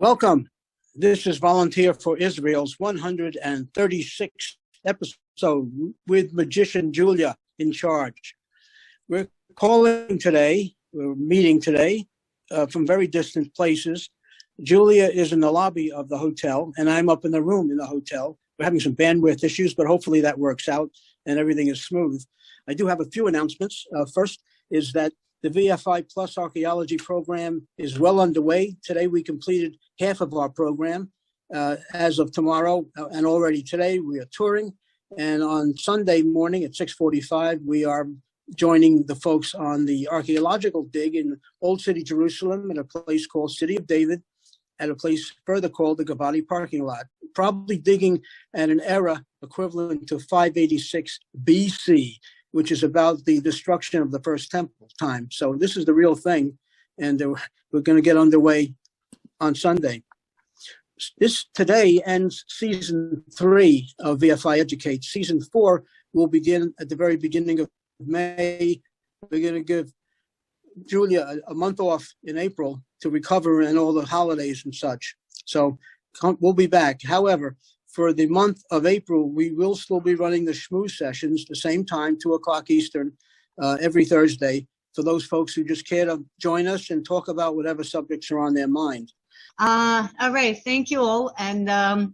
Welcome. This is Volunteer for Israel's 136th episode with Magician Julia in charge. We're meeting today from very distant places. Julia is in the lobby of the hotel, and I'm up in the room in the hotel. We're having some bandwidth issues, but hopefully that works out and everything is smooth. I do have a few announcements. First is that the VFI Plus Archaeology program is well underway. Today we completed half of our program. As of tomorrow, and already today, we are touring. And on Sunday morning at 6:45, we are joining the folks on the archaeological dig in Old City Jerusalem at a place called City of David, at a place further called the Gavati parking lot, probably digging at an era equivalent to 586 BC, which is about the destruction of the first temple time. So this is the real thing, and we're going to get underway on Sunday. Today ends season 3 of VFI Educate. Season 4 will begin at the very beginning of May. We're going to give Julia a month off in April to recover and all the holidays and such. So we'll be back. However, for the month of April, we will still be running the Shmoo sessions the same time, 2 o'clock Eastern, every Thursday, for those folks who just care to join us and talk about whatever subjects are on their mind. All right, thank you all, and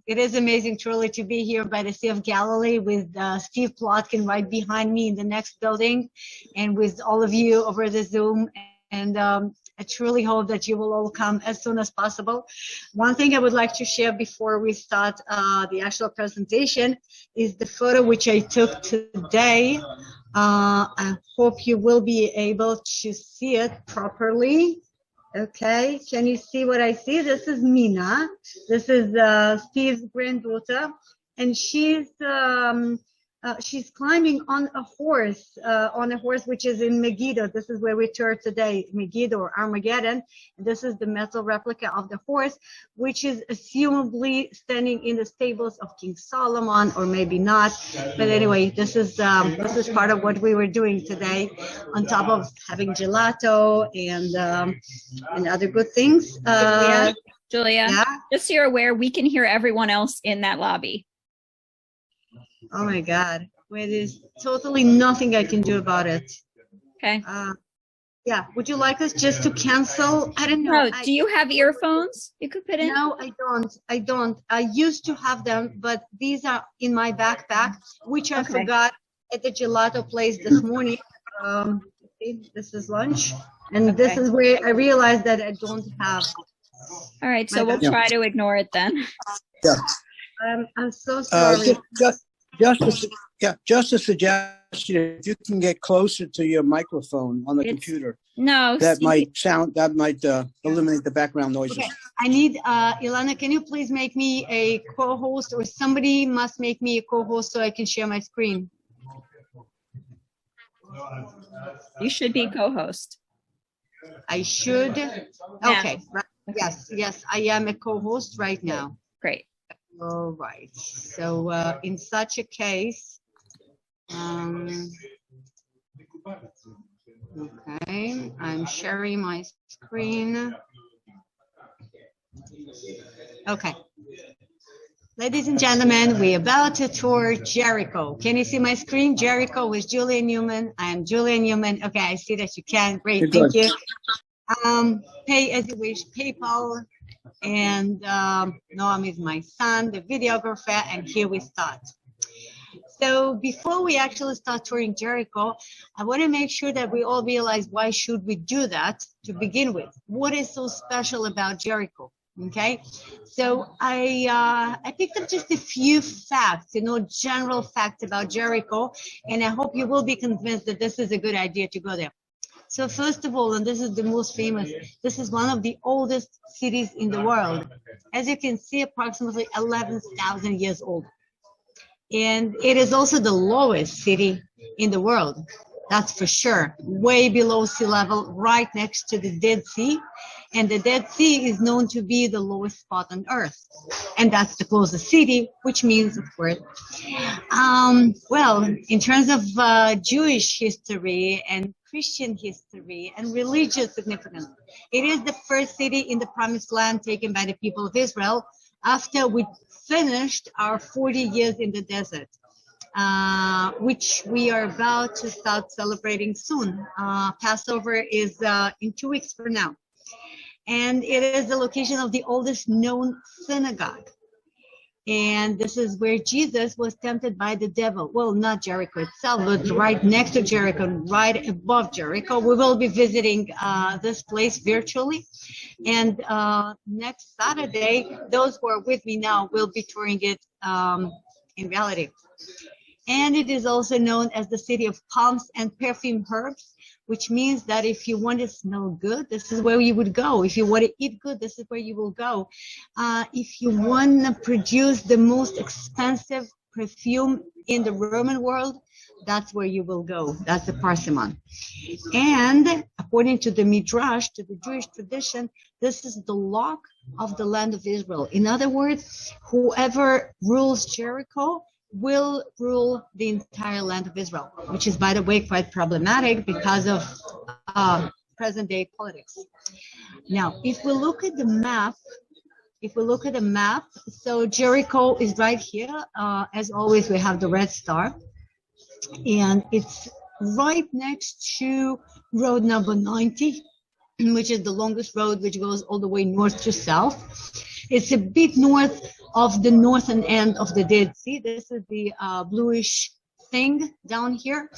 it is amazing truly to be here by the Sea of Galilee with Steve Plotkin right behind me in the next building, and with all of you over the Zoom, and I truly hope that you will all come as soon as possible. One thing I would like to share before we start the actual presentation is the photo which I took today. I hope you will be able to see it properly. Okay, can you see what I see? This is Mina. This is Steve's granddaughter, and she's climbing on a horse which is in Megiddo. This is where we toured today, Megiddo or Armageddon. And this is the metal replica of the horse, which is assumably standing in the stables of King Solomon, or maybe not. But anyway, this is part of what we were doing today, on top of having gelato and other good things. Julia, yeah? Just so you're aware, we can hear everyone else in that lobby. Oh my God, well, there's totally nothing I can do about it. Okay. Yeah, would you like us just to cancel? I don't know. No, do you have earphones you could put in? No, I don't. I used to have them, but these are in my backpack, which I forgot at the gelato place this morning. This is lunch, and this is where I realized that I don't have. All right, so we'll try to ignore it then. Yeah. I'm so sorry. Just a suggestion, if you can get closer to your microphone on the computer. No, that might eliminate the background noises. Okay. I need Ilana, can you please make me a co-host, or somebody must make me a co-host so I can share my screen? You should be co-host. I should? Okay. Yes, I am a co-host right now. Great. All right. So in such a case, okay, I'm sharing my screen. Okay. Ladies and gentlemen, we're about to tour Jericho. Can you see my screen? Jericho with Julia Newman. I am Julia Newman. Okay, I see that you can. Great, thank you. Pay as you wish, PayPal. And Noam is my son, the videographer, and here we start. So before we actually start touring Jericho, I want to make sure that we all realize why should we do that to begin with. What is so special about Jericho? Okay, so I picked up just a few facts, general facts about Jericho, and I hope you will be convinced that this is a good idea to go there. So first of all, and this is the most famous, this is one of the oldest cities in the world. As you can see, approximately 11,000 years old. And it is also the lowest city in the world. That's for sure. Way below sea level, right next to the Dead Sea. And the Dead Sea is known to be the lowest spot on Earth. And that's the closest city, which means, of course. Well, in terms of Jewish history and Christian history and religious significance. It is the first city in the Promised Land taken by the people of Israel after we finished our 40 years in the desert, which we are about to start celebrating soon. Passover is in 2 weeks from now. And it is the location of the oldest known synagogue. And this is where Jesus was tempted by the devil. Well, not Jericho itself, but right next to Jericho, right above Jericho. We will be visiting this place virtually. And next Saturday, those who are with me now will be touring it in reality. And it is also known as the city of palms and perfume herbs, which means that if you want to smell good, this is where you would go. If you want to eat good, this is where you will go. If you want to produce the most expensive perfume in the Roman world, that's where you will go. That's the Parsimon. And according to the Midrash, to the Jewish tradition, this is the lock of the land of Israel. In other words, whoever rules Jericho will rule the entire land of Israel, which is, by the way, quite problematic because of present-day politics. Now, if we look at the map, so Jericho is right here. As always, we have the red star, and it's right next to road number 90, which is the longest road, which goes all the way north to south. It's a bit north of the northern end of the Dead Sea. This is the bluish thing down here.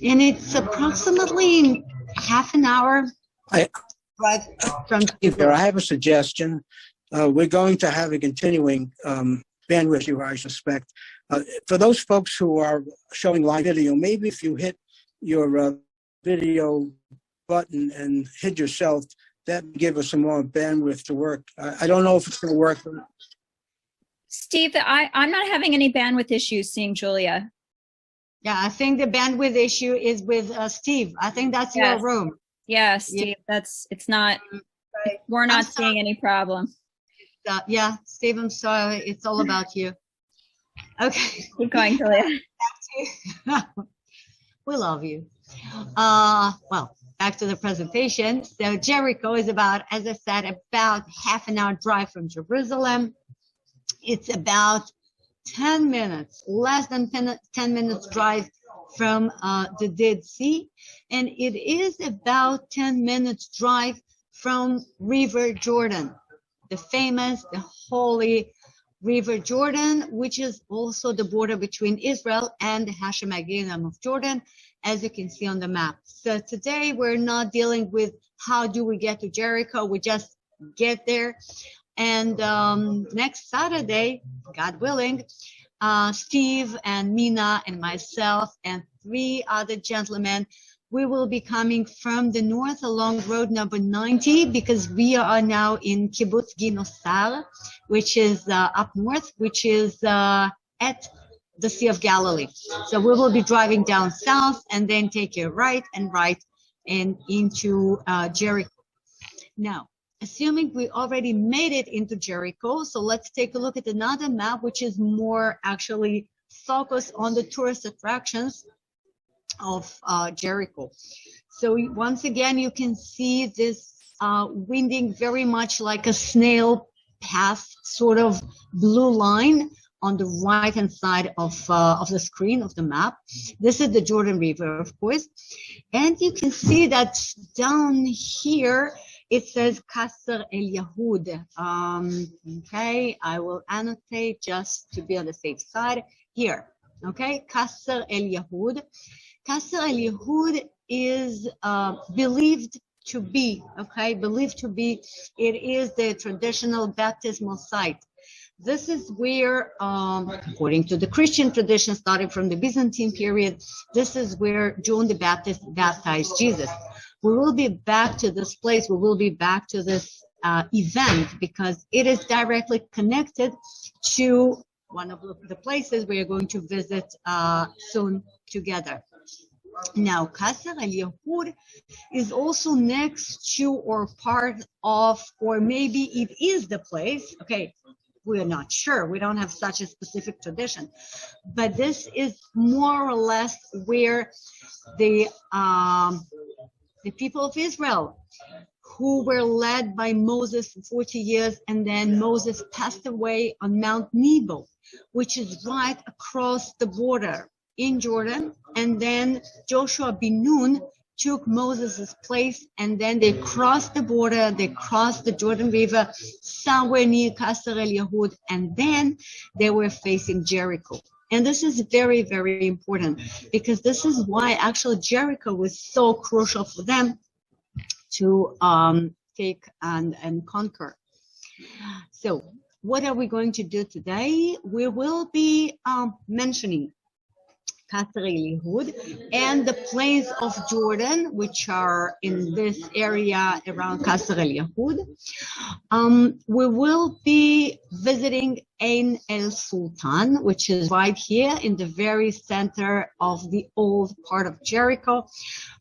And it's approximately half an hour right from here. I have a suggestion. We're going to have a continuing bandwidth issue, I suspect. For those folks who are showing live video, maybe if you hit your video button and hit yourself, that would give us some more bandwidth to work. I don't know if it's going to work. Steve, I'm not having any bandwidth issues seeing Julia. Yeah, I think the bandwidth issue is with Steve. I think that's your room. Yeah, Steve, it's not, we're not seeing any problem. Yeah, Steve, I'm sorry. It's all about you. Okay. Keep going, Julia. We love you. Well, back to the presentation. So Jericho is about, as I said, about half an hour drive from Jerusalem. It's about 10 minutes, less than 10 minutes drive from the Dead Sea. And it is about 10 minutes drive from River Jordan, the famous, the holy River Jordan, which is also the border between Israel and the Husmanian Kingdom of Jordan, as you can see on the map. So today we're not dealing with how do we get to Jericho, we just get there. And next Saturday, God willing, Steve and Mina and myself and 3 other gentlemen, we will be coming from the north along road number 90 because we are now in Kibbutz Ginosar, which is up north, which is at the Sea of Galilee. So we will be driving down south and then take a right and into Jericho. Now, assuming we already made it into Jericho, so let's take a look at another map, which is more actually focused on the tourist attractions of Jericho. So once again, you can see this winding very much like a snail path sort of blue line on the right-hand side of the screen of the map. This is the Jordan River, of course. And you can see that down here, it says Qasr el-Yahud. Okay, I will annotate just to be on the safe side here. Okay, Qasr el-Yahud. Qasr el-Yahud is believed to be, it is the traditional baptismal site. This is where, according to the Christian tradition, starting from the Byzantine period, this is where John the Baptist baptized Jesus. We will be back to this place, we will be back to this event because it is directly connected to one of the places we are going to visit soon together. Now, Qasr el-Yahud is also next to or part of, or maybe it is the place, okay, We are not sure. We don't have such a specific tradition. But this is more or less where the people of Israel, who were led by Moses for 40 years, and then Moses passed away on Mount Nebo, which is right across the border in Jordan, and then Joshua bin Nun took Moses' place, and then they crossed the border, they crossed the Jordan River somewhere near Kasser El Yahud, and then they were facing Jericho. And this is very, very important, because this is why actually Jericho was so crucial for them to take and conquer. So what are we going to do today? We will be mentioning Kasser El Yahud and the plains of Jordan, which are in this area around Kasser El Yahud. We will be visiting Ein El Sultan, which is right here in the very center of the old part of Jericho.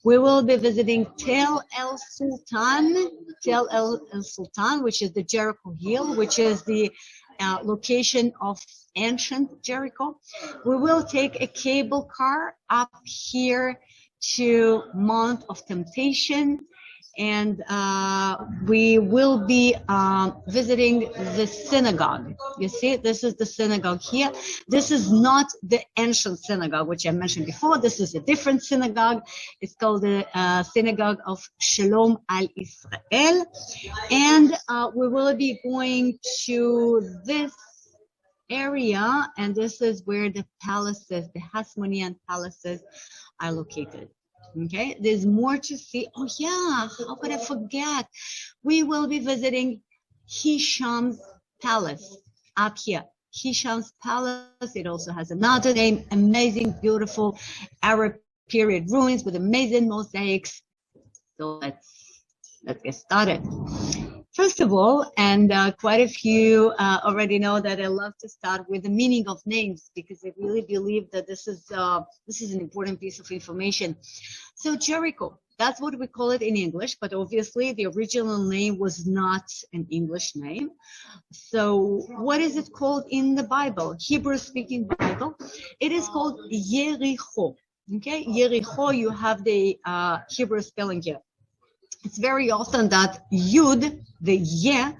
We will be visiting Tel El Sultan, which is the Jericho Hill, which is the location of ancient Jericho. We will take a cable car up here to Mount of Temptation, and we will be visiting the synagogue. You see, this is the synagogue here. This is not the ancient synagogue, which I mentioned before. This is a different synagogue. It's called the Synagogue of Shalom al Israel. And we will be going to this area, and this is where the palaces, the Hasmonean palaces, are located. Okay, there's more to see. Oh yeah, how could I forget? We will be visiting Hisham's palace up here. Hisham's palace, it also has another name, amazing, beautiful Arab period ruins with amazing mosaics. So let's get started. First of all, and quite a few already know that I love to start with the meaning of names, because I really believe that this is an important piece of information. So Jericho, that's what we call it in English, but obviously the original name was not an English name. So what is it called in the Bible, Hebrew-speaking Bible? It is called Jericho. Okay, Jericho, you have the Hebrew spelling here. It's very often that Yud, the Ye,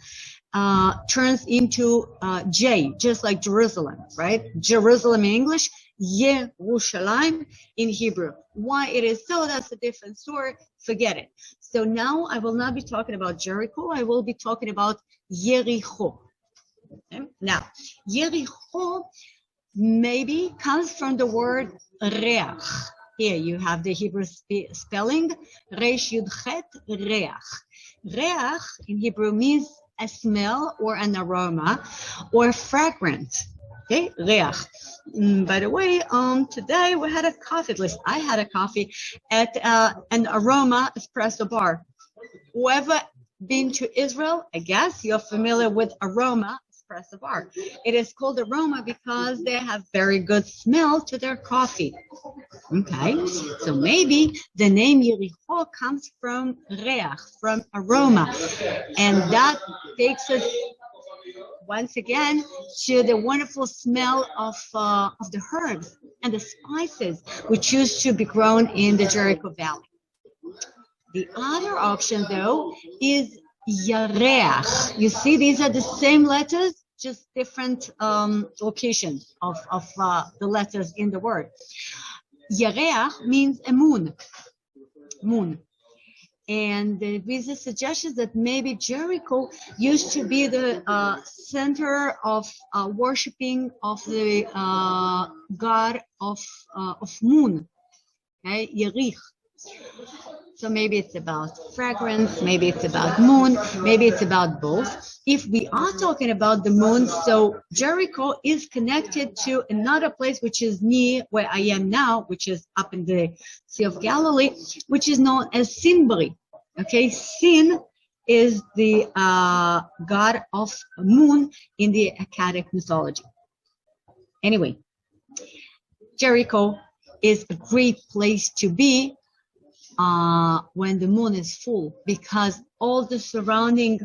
turns into J, just like Jerusalem, right? Jerusalem in English, Yerushalayim in Hebrew. Why it is so, that's a different story. Forget it. So now I will not be talking about Jericho. I will be talking about Jericho. Okay? Now, Jericho maybe comes from the word reach. Here you have the Hebrew spelling, Resh Yud Chet, reach. Reach in Hebrew means a smell or an aroma or fragrance. Okay, reach. By the way, today we had a coffee, at least I had a coffee at an aroma espresso bar. Whoever been to Israel, I guess you're familiar with aroma espresso bar. It is called aroma because they have very good smell to their coffee. Okay, so maybe the name Jericho comes from reach, from aroma, and that takes us once again to the wonderful smell of the herbs and the spices which used to be grown in the Jericho Valley. The other option, though, is Yarech. You see, these are the same letters, just different locations of the letters in the word. Yarech means a moon. And there is a suggestion that maybe Jericho used to be the center of worshiping of the god of moon, okay, Yerich. So maybe it's about fragrance, maybe it's about moon, maybe it's about both. If we are talking about the moon, so Jericho is connected to another place which is near where I am now, which is up in the Sea of Galilee, which is known as Sinbari. Okay, Sin is the god of moon in the Akkadic mythology. Anyway, Jericho is a great place to be when the moon is full, because all the surrounding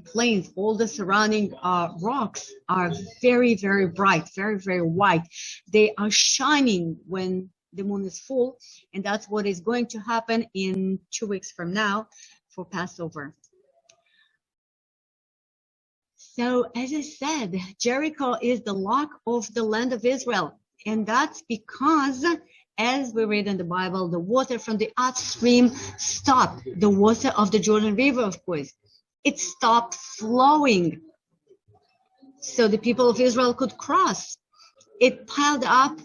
plains, all the surrounding rocks are very, very bright, very, very white. They are shining when the moon is full, and that's what is going to happen in 2 weeks from now for Passover. So, as I said, Jericho is the lock of the land of Israel, and that's because, as we read in the Bible, the water from the upstream stopped, the water of the Jordan River, of course. It stopped flowing, so the people of Israel could cross. It piled up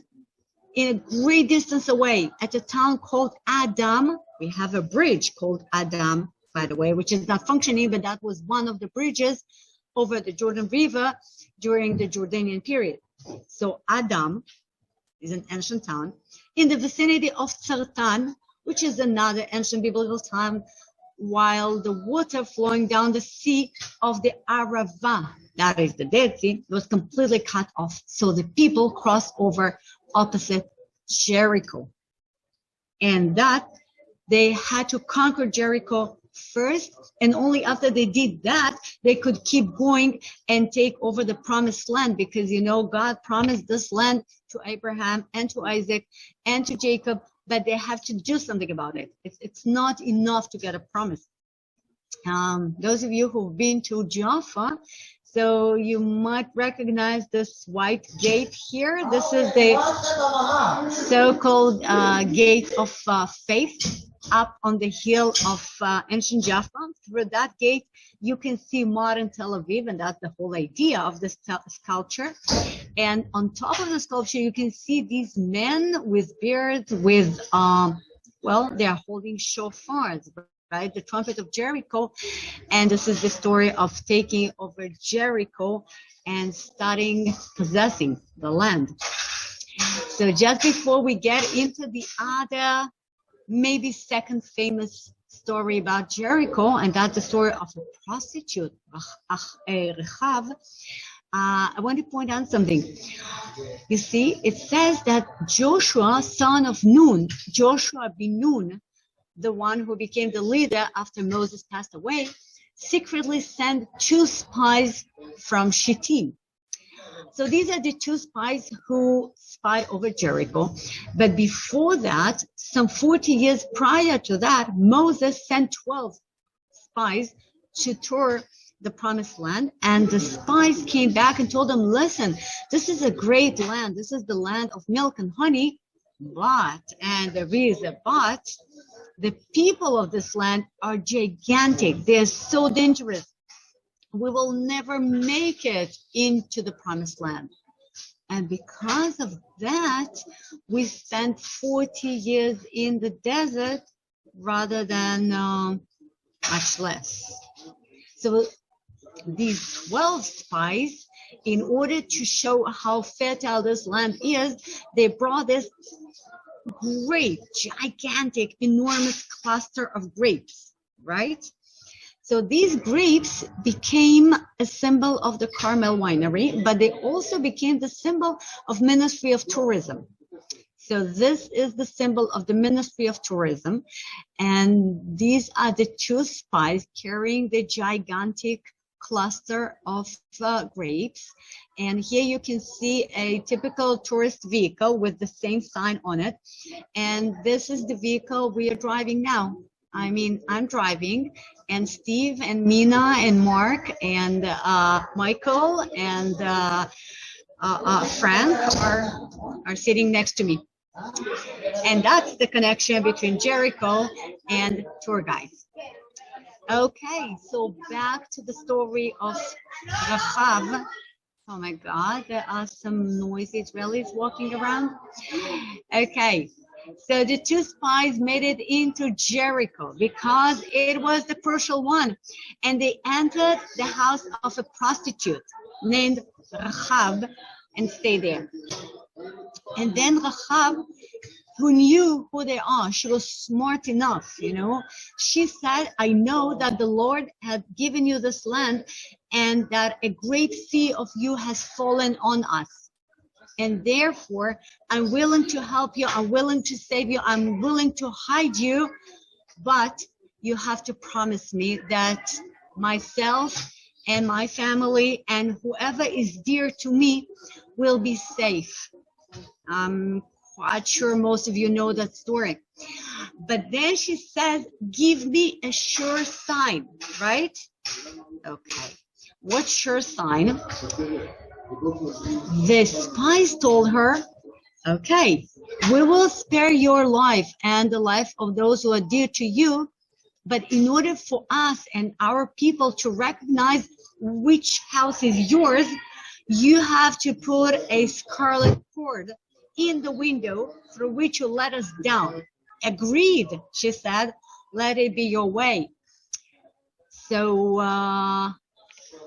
in a great distance away at a town called Adam. We have a bridge called Adam, by the way, which is not functioning, but that was one of the bridges over the Jordan River during the Jordanian period. So Adam is an ancient town in the vicinity of Tzartan, which is another ancient biblical town, while the water flowing down the sea of the Arava, that is the Dead Sea, was completely cut off. So the people crossed over opposite Jericho. And that they had to conquer Jericho first, and only after they did that, they could keep going and take over the promised land, because, you know, God promised this land to Abraham and to Isaac and to Jacob, but they have to do something about it. It's not enough to get a promise. Those of you who've been to Jaffa, so you might recognize this white gate here. This is the so-called gate of faith up on the hill of ancient Jaffa. Through that gate, you can see modern Tel Aviv, and that's the whole idea of this sculpture. And on top of the sculpture, you can see these men with beards, with, well, they are holding shofars, right? The trumpet of Jericho. And this is the story of taking over Jericho and starting possessing the land. So just before we get into the other, maybe second famous story about Jericho, and that's the story of a prostitute, Rechav, I want to point out something. You see, it says that Joshua, son of Nun, Joshua bin Nun, the one who became the leader after Moses passed away, secretly sent 2 spies from Shittim. So these are the 2 spies who spied over Jericho. But before that, some 40 years prior to that, Moses sent 12 spies to tour the promised land. And the spies came back and told them, listen, this is a great land. This is the land of milk and honey. But, and there is a but, the people of this land are gigantic. They're so dangerous. We will never make it into the promised land. And because of that, we spent 40 years in the desert rather than much less. So these 12 spies, in order to show how fertile this land is, they brought this great, gigantic, enormous cluster of grapes, right? So these grapes became a symbol of the Carmel winery, but they also became the symbol of Ministry of Tourism. So this is the symbol of the Ministry of Tourism. And these are the 2 spies carrying the gigantic cluster of grapes. And here you can see a typical tourist vehicle with the same sign on it. And this is the vehicle we are driving now. I mean, I'm driving, and Steve and Mina and Mark and Michael and Frank are sitting next to me. And that's the connection between Jericho and tour guides. Okay, so back to the story of Rechav. Oh my God, there are some noisy Israelis walking around. Okay. So the 2 spies made it into Jericho because it was the crucial one. And they entered the house of a prostitute named Rechav and stayed there. And then Rechav, who knew who they are, she was smart enough, you know. She said, I know that the Lord had given you this land and that a great sea of you has fallen on us. And therefore, I'm willing to help you. I'm willing to save you. I'm willing to hide you. But you have to promise me that myself and my family and whoever is dear to me will be safe. I'm quite sure most of you know that story. But then she says, give me a sure sign, right? Okay. What sure sign? The spies told her, okay, we will spare your life and the life of those who are dear to you, but in order for us and our people to recognize which house is yours, you have to put a scarlet cord in the window through which you let us down. Agreed, she said, let it be your way. So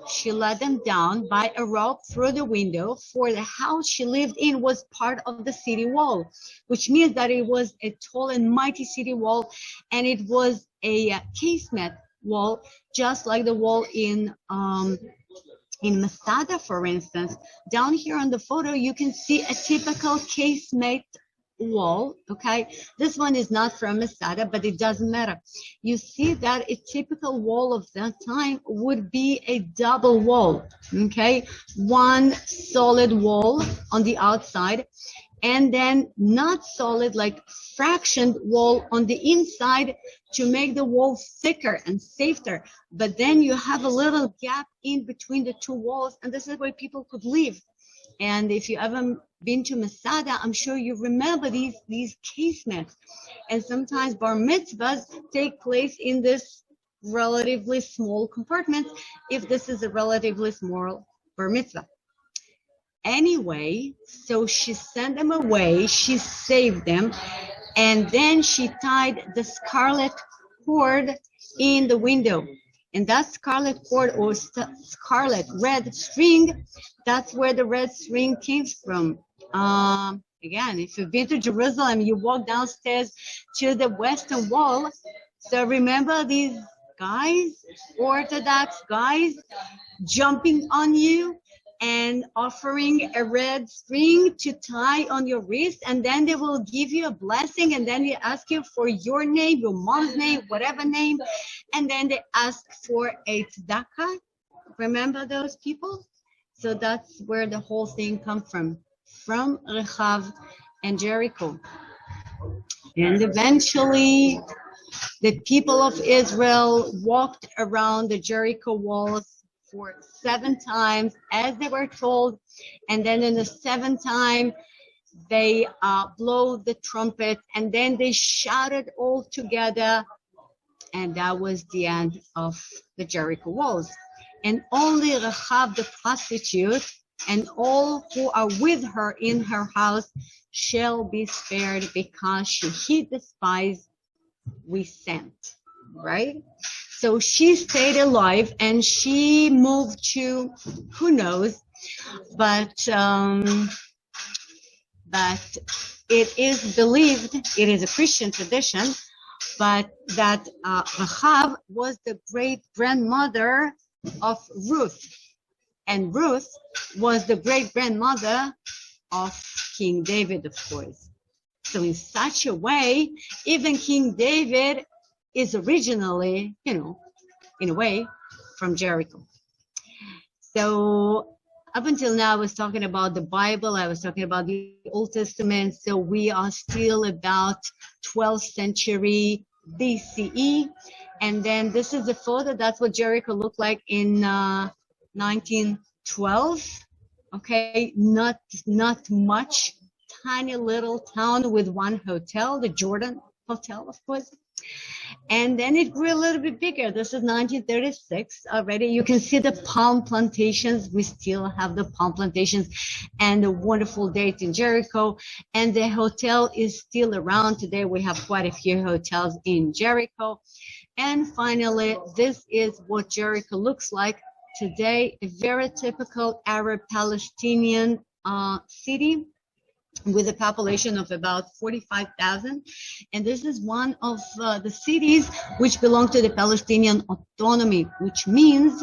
she let them down by a rope through the window, for the house she lived in was part of the city wall, which means that it was a tall and mighty city wall, and it was a casement wall, just like the wall in Masada, for instance. Down here on the photo, you can see a typical casemate wall. Okay, this one is not from Masada, but it doesn't matter. You see that a typical wall of that time would be a double wall. Okay, one solid wall on the outside, and then not solid, like fractioned wall on the inside to make the wall thicker and safer. But then you have a little gap in between the two walls, and this is where people could live. And if you ever been to Masada, I'm sure you remember these casements. And sometimes bar mitzvahs take place in this relatively small compartment, if this is a relatively small bar mitzvah. Anyway, so she sent them away, she saved them, and then she tied the scarlet cord in the window. And that scarlet cord, or scarlet red string, that's where the red string came from. Again, if you've been to Jerusalem, you walk downstairs to the Western Wall. So remember these guys, Orthodox guys, jumping on you and offering a red string to tie on your wrist, and then they will give you a blessing, and then they ask you for your name, your mom's name, whatever name, and then they ask for a tzedakah. Remember those people? So that's where the whole thing comes from Rechav and Jericho. And eventually the people of Israel walked around the Jericho walls for 7 times as they were told, and then in the 7th time they blow the trumpet, and then they shouted all together, and that was the end of the Jericho walls. And only Rechav the prostitute and all who are with her in her house shall be spared, because she hid the spies we sent, right? So she stayed alive, and she moved to, who knows, but it is believed, it is a Christian tradition, but that Rechav was the great-grandmother of Ruth, and Ruth was the great-grandmother of King David, of course. So in such a way, even King David is originally, in a way, from Jericho. So up until now, I was talking about the Bible, I was talking about the Old Testament, so we are still about 12th century BCE, and then this is the photo, that's what Jericho looked like in 1912, okay, not much, tiny little town with one hotel, the Jordan Hotel, of course. And then it grew a little bit bigger. This is 1936 already. You can see the palm plantations. We still have the palm plantations and the wonderful date in Jericho. And the hotel is still around today. We have quite a few hotels in Jericho. And finally, this is what Jericho looks like today. A very typical Arab Palestinian city, with a population of about 45,000. And this is one of the cities which belong to the Palestinian autonomy, which means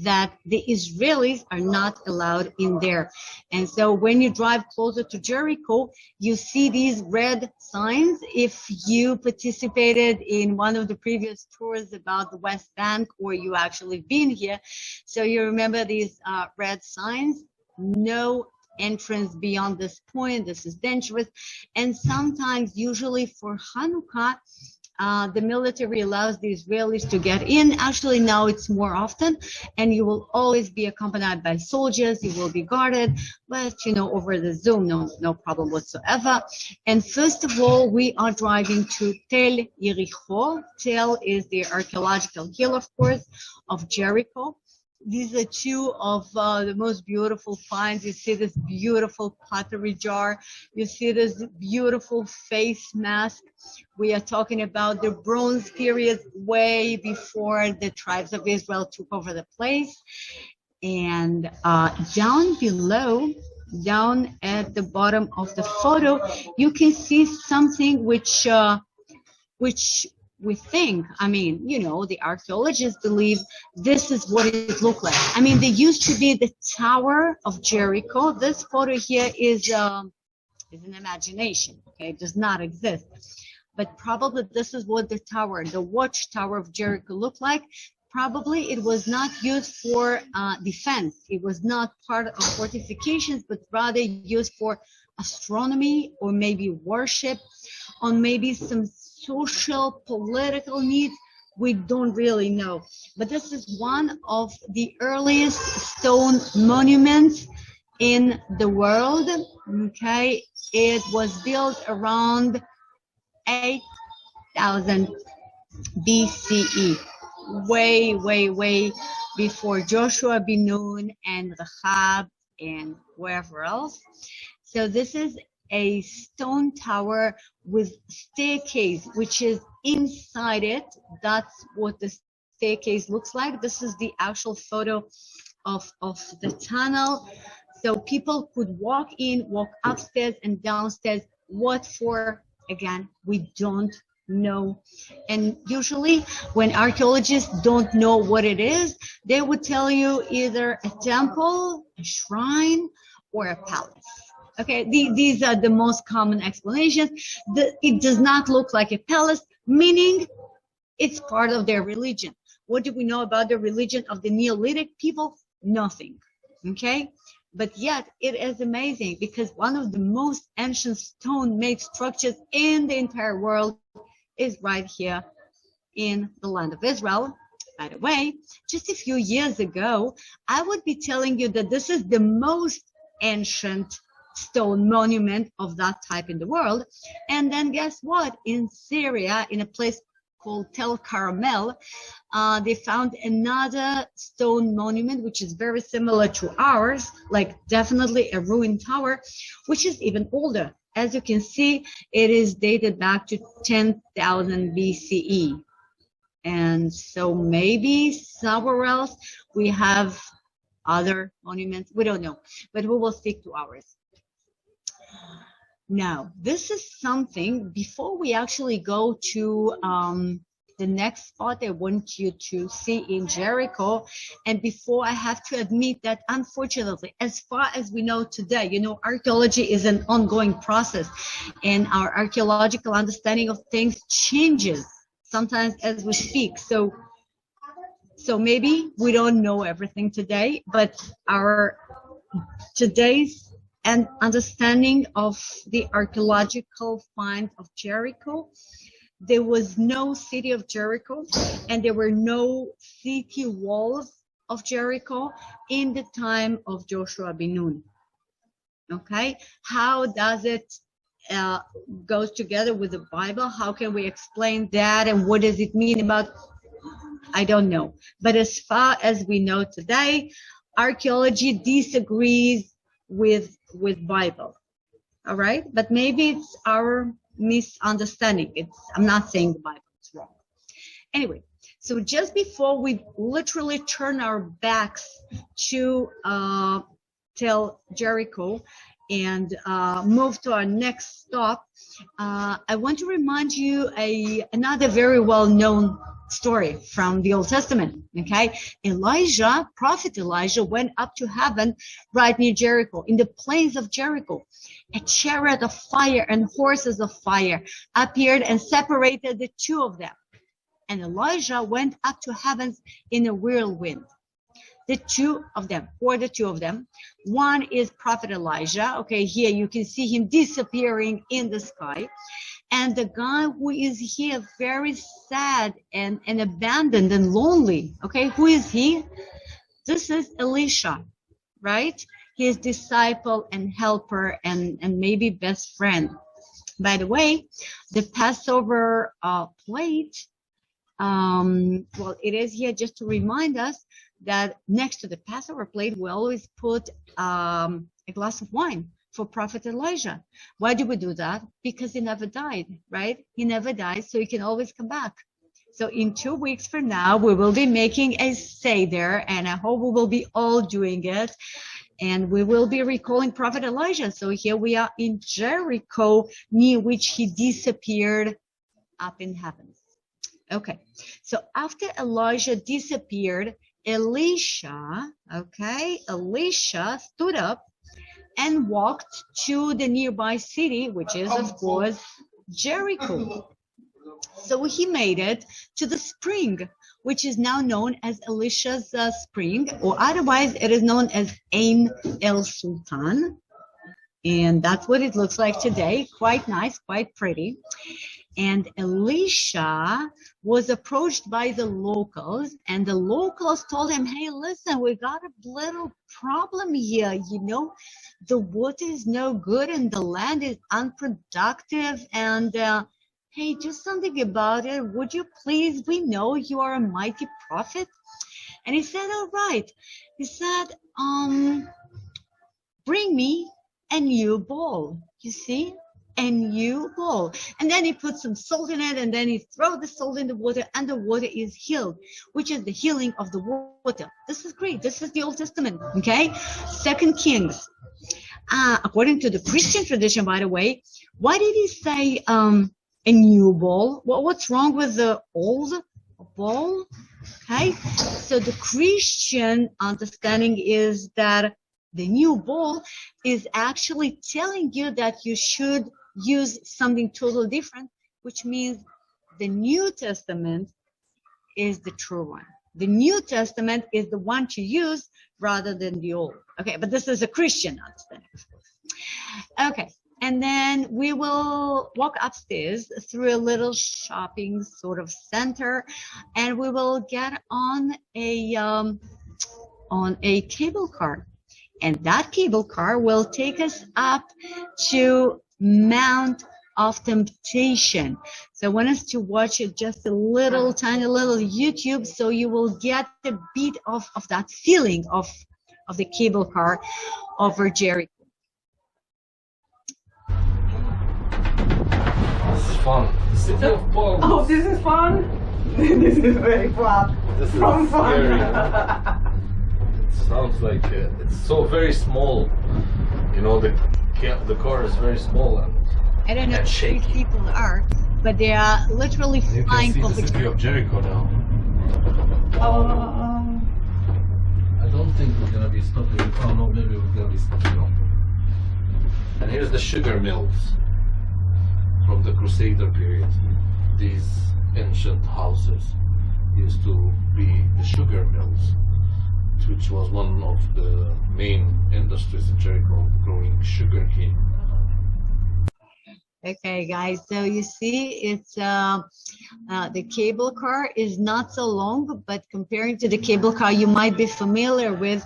that the Israelis are not allowed in there. And so when you drive closer to Jericho, you see these red signs. If you participated in one of the previous tours about the West Bank, or you actually been here, so you remember these red signs. No entrance beyond this point. This is dangerous. And sometimes, usually for Hanukkah, the military allows the Israelis to get in. Actually, now it's more often, and you will always be accompanied by soldiers. You will be guarded, but over the Zoom, no problem whatsoever. And first of all, we are driving to Tel Yericho. Tel is the archaeological hill, of course, of Jericho. These are two of the most beautiful finds. You see this beautiful pottery jar. You see this beautiful face mask. We are talking about the Bronze period, way before the tribes of Israel took over the place. And down below, down at the bottom of the photo, you can see something which we think, the archaeologists believe this is what it looked like. There used to be the Tower of Jericho. This photo here is an imagination, okay? It does not exist. But probably this is what the Watchtower of Jericho looked like. Probably it was not used for defense. It was not part of fortifications, but rather used for astronomy, or maybe worship, or maybe some social, political needs. We don't really know. But this is one of the earliest stone monuments in the world. Okay, it was built around 8,000 BCE, way before Joshua ben Nun and Rahab and wherever else. So this is a stone tower with staircase, which is inside it. That's what the staircase looks like. This is the actual photo of the tunnel. So people could walk in, walk upstairs and downstairs. What for? Again, we don't know. And usually when archaeologists don't know what it is, they would tell you either a temple, a shrine, or a palace. Okay, these are the most common explanations. It does not look like a palace, meaning it's part of their religion. What do we know about the religion of the Neolithic people? Nothing. Okay, but yet it is amazing, because one of the most ancient stone-made structures in the entire world is right here in the land of Israel. By the way, just a few years ago, I would be telling you that this is the most ancient stone monument of that type in the world. And then guess what? In Syria, in a place called Tel Carmel, they found another stone monument which is very similar to ours, like definitely a ruined tower, which is even older. As you can see, it is dated back to 10,000 BCE. And so maybe somewhere else we have other monuments. We don't know, but we will stick to ours. Now, this is something, before we actually go to the next spot I want you to see in Jericho, and before I have to admit that unfortunately, as far as we know today, archaeology is an ongoing process, and our archaeological understanding of things changes sometimes as we speak. So maybe we don't know everything today, but our today's and understanding of the archaeological find of Jericho, there was no city of Jericho, and there were no city walls of Jericho in the time of Joshua ben Nun. Okay, how does it go together with the Bible? How can we explain that, and what does it mean about? I don't know. But as far as we know today, archaeology disagrees with Bible. All right, but maybe it's our misunderstanding. I'm not saying the Bible is wrong. Anyway, so just before we literally turn our backs to Tel Jericho and move to our next stop, I want to remind you another very well-known story from the Old Testament. Okay, Prophet Elijah went up to heaven right near Jericho, in the plains of Jericho. A chariot of fire and horses of fire appeared and separated the two of them. And Elijah went up to heaven in a whirlwind. The two of them. One is Prophet Elijah. Okay, here you can see him disappearing in the sky. And the guy who is here very sad and abandoned and lonely. Okay, who is he? This is Elisha, right? His disciple and helper and maybe best friend. By the way, the Passover plate, well, it is here just to remind us that next to the Passover plate, we always put a glass of wine for Prophet Elijah. Why do we do that? Because he never died, right? He never died, so he can always come back. So in 2 weeks from now, we will be making a Seder, and I hope we will be all doing it. And we will be recalling Prophet Elijah. So here we are in Jericho, near which he disappeared up in heaven. Okay, so after Elijah disappeared, Elisha stood up and walked to the nearby city, which is, of course, Jericho. So he made it to the spring, which is now known as Elisha's spring, or otherwise it is known as Ain El Sultan. And that's what it looks like today. Quite nice, quite pretty. And Elisha was approached by the locals, and the locals told him, hey, listen, we got a little problem here. You know, the water is no good and the land is unproductive, and hey, do something about it. Would you please? We know you are a mighty prophet. And he said, all right. He said, bring me a new bowl. You see? A new bowl. And then he put some salt in it, and then he throw the salt in the water, and the water is healed, which is the healing of the water. This is great. This is the Old Testament. Okay? 2 Kings. According to the Christian tradition, by the way, why did he say a new bowl? What's wrong with the old bowl? Okay? So the Christian understanding is that the new bowl is actually telling you that you should use something totally different, which means the New Testament is the true one. The New Testament is the one to use rather than the old. Okay, but this is a Christian understanding. Okay, and then we will walk upstairs through a little shopping sort of center, and we will get on a cable car. And that cable car will take us up to Mount of Temptation. So I want us to watch it just a little, tiny little YouTube, so you will get the beat of that feeling of the cable car over Jericho. This is fun. The city of Paul. Oh, this is fun? This is very fun. This is scary. Sounds like it's so very small. You know, the car is very small and I don't know who these people are, but they are literally flying over the city of Jericho now. I don't think we're gonna be stopping. Oh no, maybe we're gonna be stopping off. And here's the sugar mills from the Crusader period. These ancient houses used to be the sugar mills, which was one of the main industries in Jericho, growing sugar cane. Okay, guys, so you see it's the cable car is not so long, but comparing to the cable car you might be familiar with,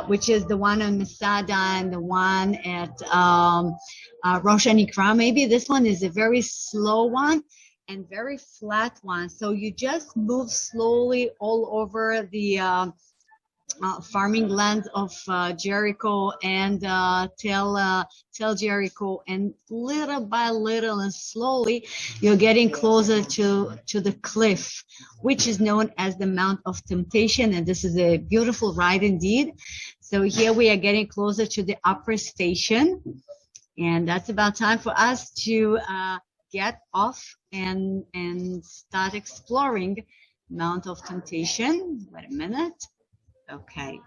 which is the one on Masada and the one at Rosh Hanikra. Maybe this one is a very slow one and very flat one. So you just move slowly all over the farming land of Jericho and tell Jericho, and little by little and slowly you're getting closer to the cliff, which is known as the Mount of Temptation, and this is a beautiful ride indeed. So here we are getting closer to the upper station, and that's about time for us to get off and start exploring Mount of Temptation. Wait a minute. Okay.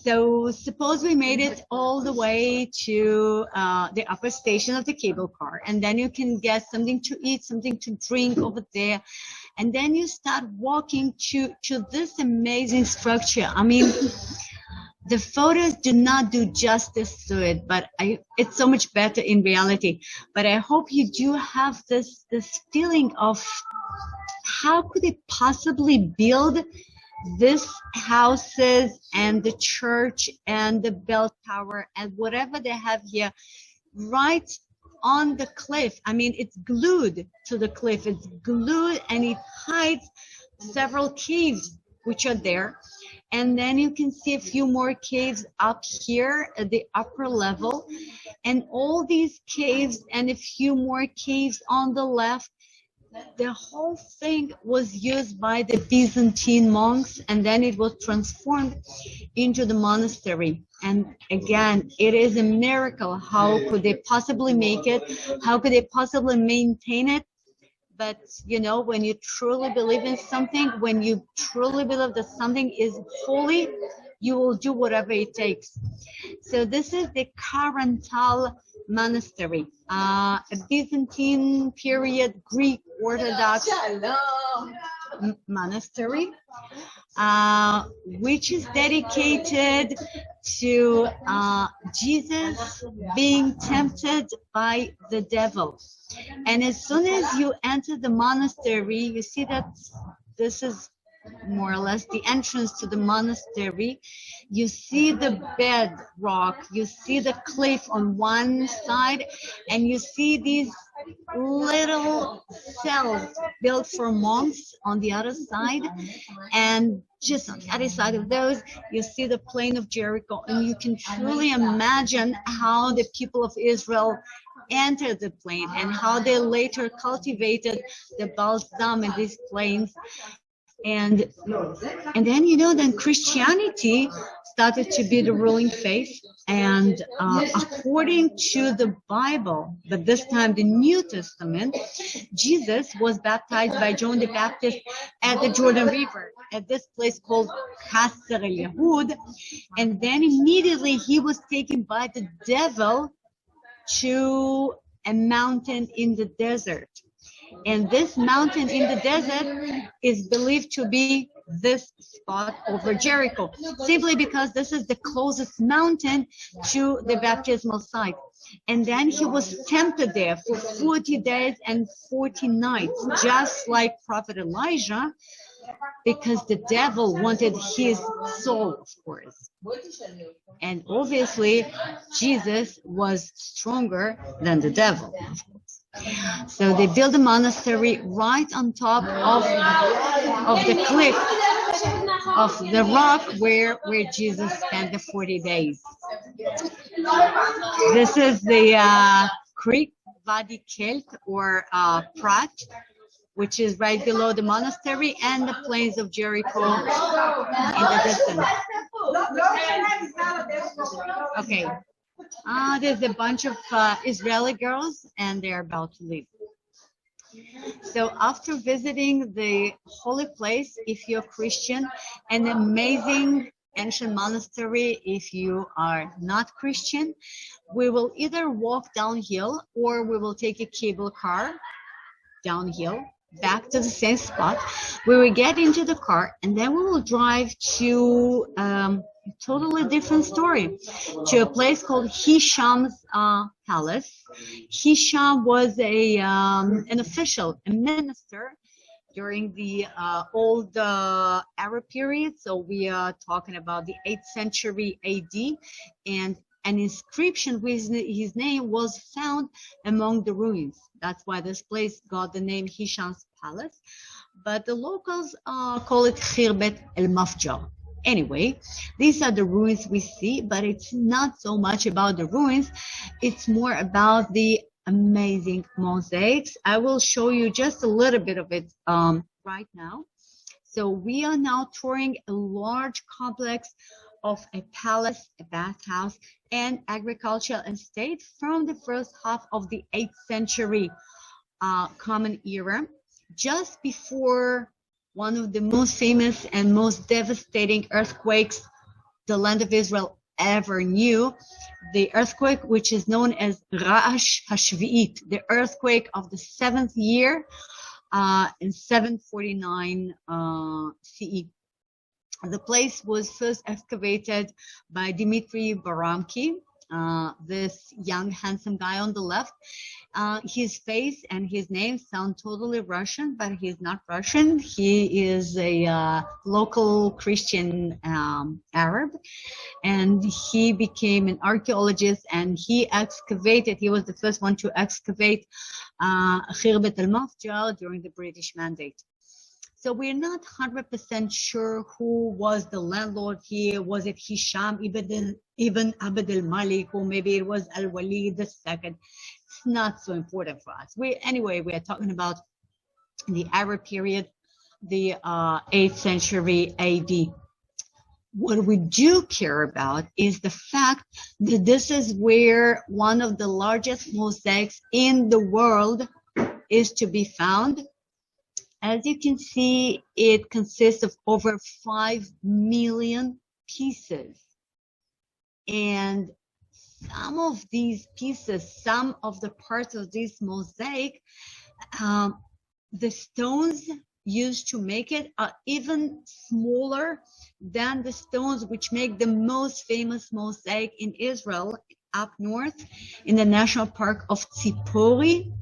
So suppose we made it all the way to the upper station of the cable car, and then you can get something to eat, something to drink over there, and then you start walking to this amazing structure. I mean, the photos do not do justice to it, but it's so much better in reality. But I hope you do have this feeling of how could they possibly build these houses and the church and the bell tower and whatever they have here right on the cliff. I mean, it's glued to the cliff. It's glued, and it hides several caves which are there. And then you can see a few more caves up here at the upper level, and all these caves and a few more caves on the left. The whole thing was used by the Byzantine monks, and then it was transformed into the monastery. And again, it is a miracle. How could they possibly make it? How could they possibly maintain it? But, you know, when you truly believe in something, when you truly believe that something is holy, you will do whatever it takes. So this is the Karantal Monastery, a Byzantine period Greek Orthodox monastery, which is dedicated to Jesus being tempted by the devil. And as soon as you enter the monastery, you see that this is more or less the entrance to the monastery. You see the bedrock, you see the cliff on one side, and you see these little cells built for monks on the other side. And just on the other side of those, you see the plain of Jericho, and you can truly imagine how the people of Israel entered the plain and how they later cultivated the balsam in these plains. And then, you know, then Christianity started to be the ruling faith. And according to the Bible, but this time the New Testament, Jesus was baptized by John the Baptist at the Jordan River, at this place called Hasser el-Yahud. And then immediately he was taken by the devil to a mountain in the desert. And this mountain in the desert is believed to be this spot over Jericho, simply because this is the closest mountain to the baptismal site. And then he was tempted there for 40 days and 40 nights, just like Prophet Elijah, because the devil wanted his soul, of course. And obviously, Jesus was stronger than the devil, of course. So they built a monastery right on top of the cliff, of the rock where Jesus spent the 40 days. This is the creek Wadi Kelt, or Prat, which is right below the monastery, and the plains of Jericho in the distance. Okay. There's a bunch of Israeli girls, and they're about to leave. So after visiting the holy place, if you're Christian, an amazing ancient monastery, if you are not Christian, we will either walk downhill or we will take a cable car downhill back to the same spot. We will get into the car, and then we will drive to totally different story, to a place called Hisham's palace. Hisham was an official, a minister during the old Arab period. So we are talking about the 8th century AD, and an inscription with his name was found among the ruins. That's why this place got the name Hisham's palace. But the locals call it Khirbet el-Mafjar. Anyway, these are the ruins we see, but it's not so much about the ruins. It's more about the amazing mosaics. I will show you just a little bit of it right now. So we are now touring a large complex of a palace, a bathhouse, and agricultural estate from the first half of the 8th century. Common Era, just before one of the most famous and most devastating earthquakes the land of Israel ever knew, the earthquake which is known as Ra'ash Hashvi'it, the earthquake of the 7th year in 749 CE. The place was first excavated by Dmitry Baramki, this young, handsome guy on the left. His face and his name sound totally Russian, but he's not Russian. He is a local Christian Arab, and he became an archaeologist, and he was the first one to excavate Khirbet al-Mafjar during the British Mandate. So we're not 100% sure who was the landlord here. Was it Hisham ibn Abd al-Malik, or maybe it was al-Walid II? It's not so important for us. We are talking about the Arab period, the 8th century AD. What we do care about is the fact that this is where one of the largest mosaics in the world is to be found. As you can see, it consists of over 5 million pieces. And some of these pieces, some of the parts of this mosaic, the stones used to make it are even smaller than the stones which make the most famous mosaic in Israel up north in the National Park of Tzipori.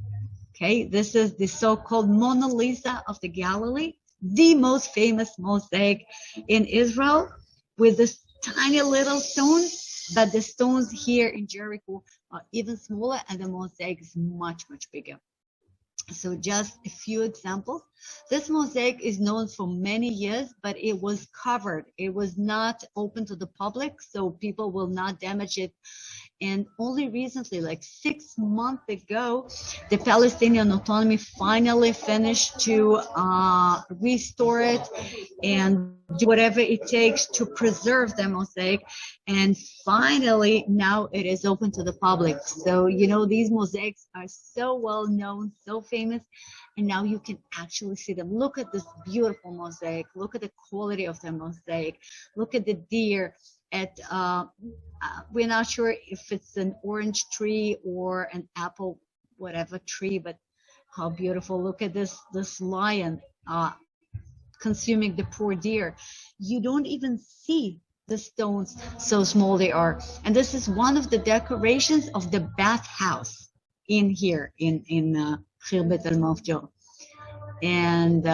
Okay, this is the so-called Mona Lisa of the Galilee, the most famous mosaic in Israel, with this tiny little stones, but the stones here in Jericho are even smaller, and the mosaic is much, much bigger. So just a few examples. This mosaic is known for many years, but it was covered. It was not open to the public, so people will not damage it. And only recently, like 6 months ago, the Palestinian Autonomy finally finished to restore it and do whatever it takes to preserve the mosaic. And finally, now it is open to the public. So, you know, these mosaics are so well known, so famous, and now you can actually see them. Look at this beautiful mosaic. Look at the quality of the mosaic. Look at the deer. We're not sure if it's an orange tree or an apple, whatever tree, but how beautiful. Look at this lion consuming the poor deer. You don't even see the stones, so small they are. And this is one of the decorations of the bathhouse in here in Khirbet al-Mafjar. And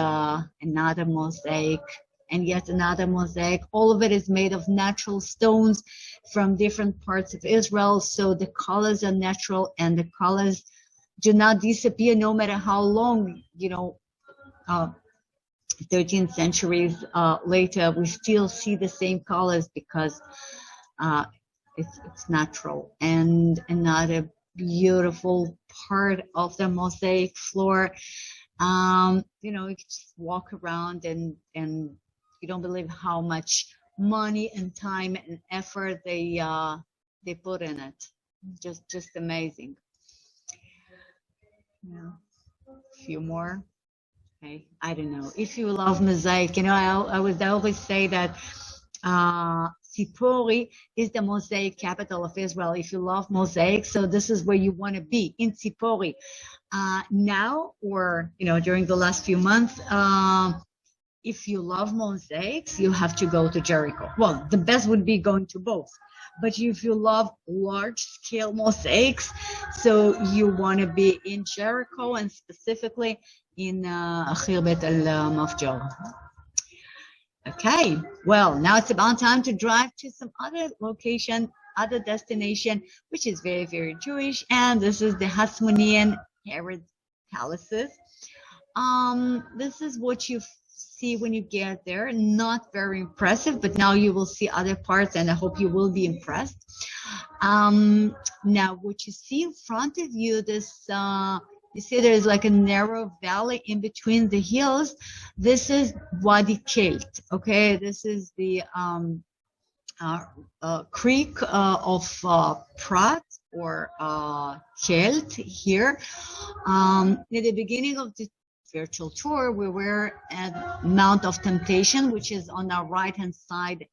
another mosaic, and yet another mosaic. All of it is made of natural stones from different parts of Israel. So the colors are natural, and the colors do not disappear no matter how long, 13 centuries later, we still see the same colors because it's natural. And another beautiful part of the mosaic floor, you can just walk around and you don't believe how much money and time and effort they put in it. Just amazing. Yeah. A few more. Okay. I don't know. If you love mosaic, I would always say that Tzipori is the mosaic capital of Israel. If you love mosaic, so this is where you want to be, in Tzipori. Now, or during the last few months, if you love mosaics, you have to go to Jericho. Well, the best would be going to both. But if you love large-scale mosaics, so you want to be in Jericho, and specifically in Khirbet al-Mafjar. Okay, well, now it's about time to drive to some other location, other destination, which is very, very Jewish, and this is the Hasmonean Herod palaces. This is what you see when you get there. Not very impressive, but now you will see other parts, and I hope you will be impressed. Now, what you see in front of you, this you see there's like a narrow valley in between the hills. This is Wadi Kelt, okay? This is the creek of Prat or Held here. At the beginning of the spiritual tour, we were at Mount of Temptation, which is on our right-hand side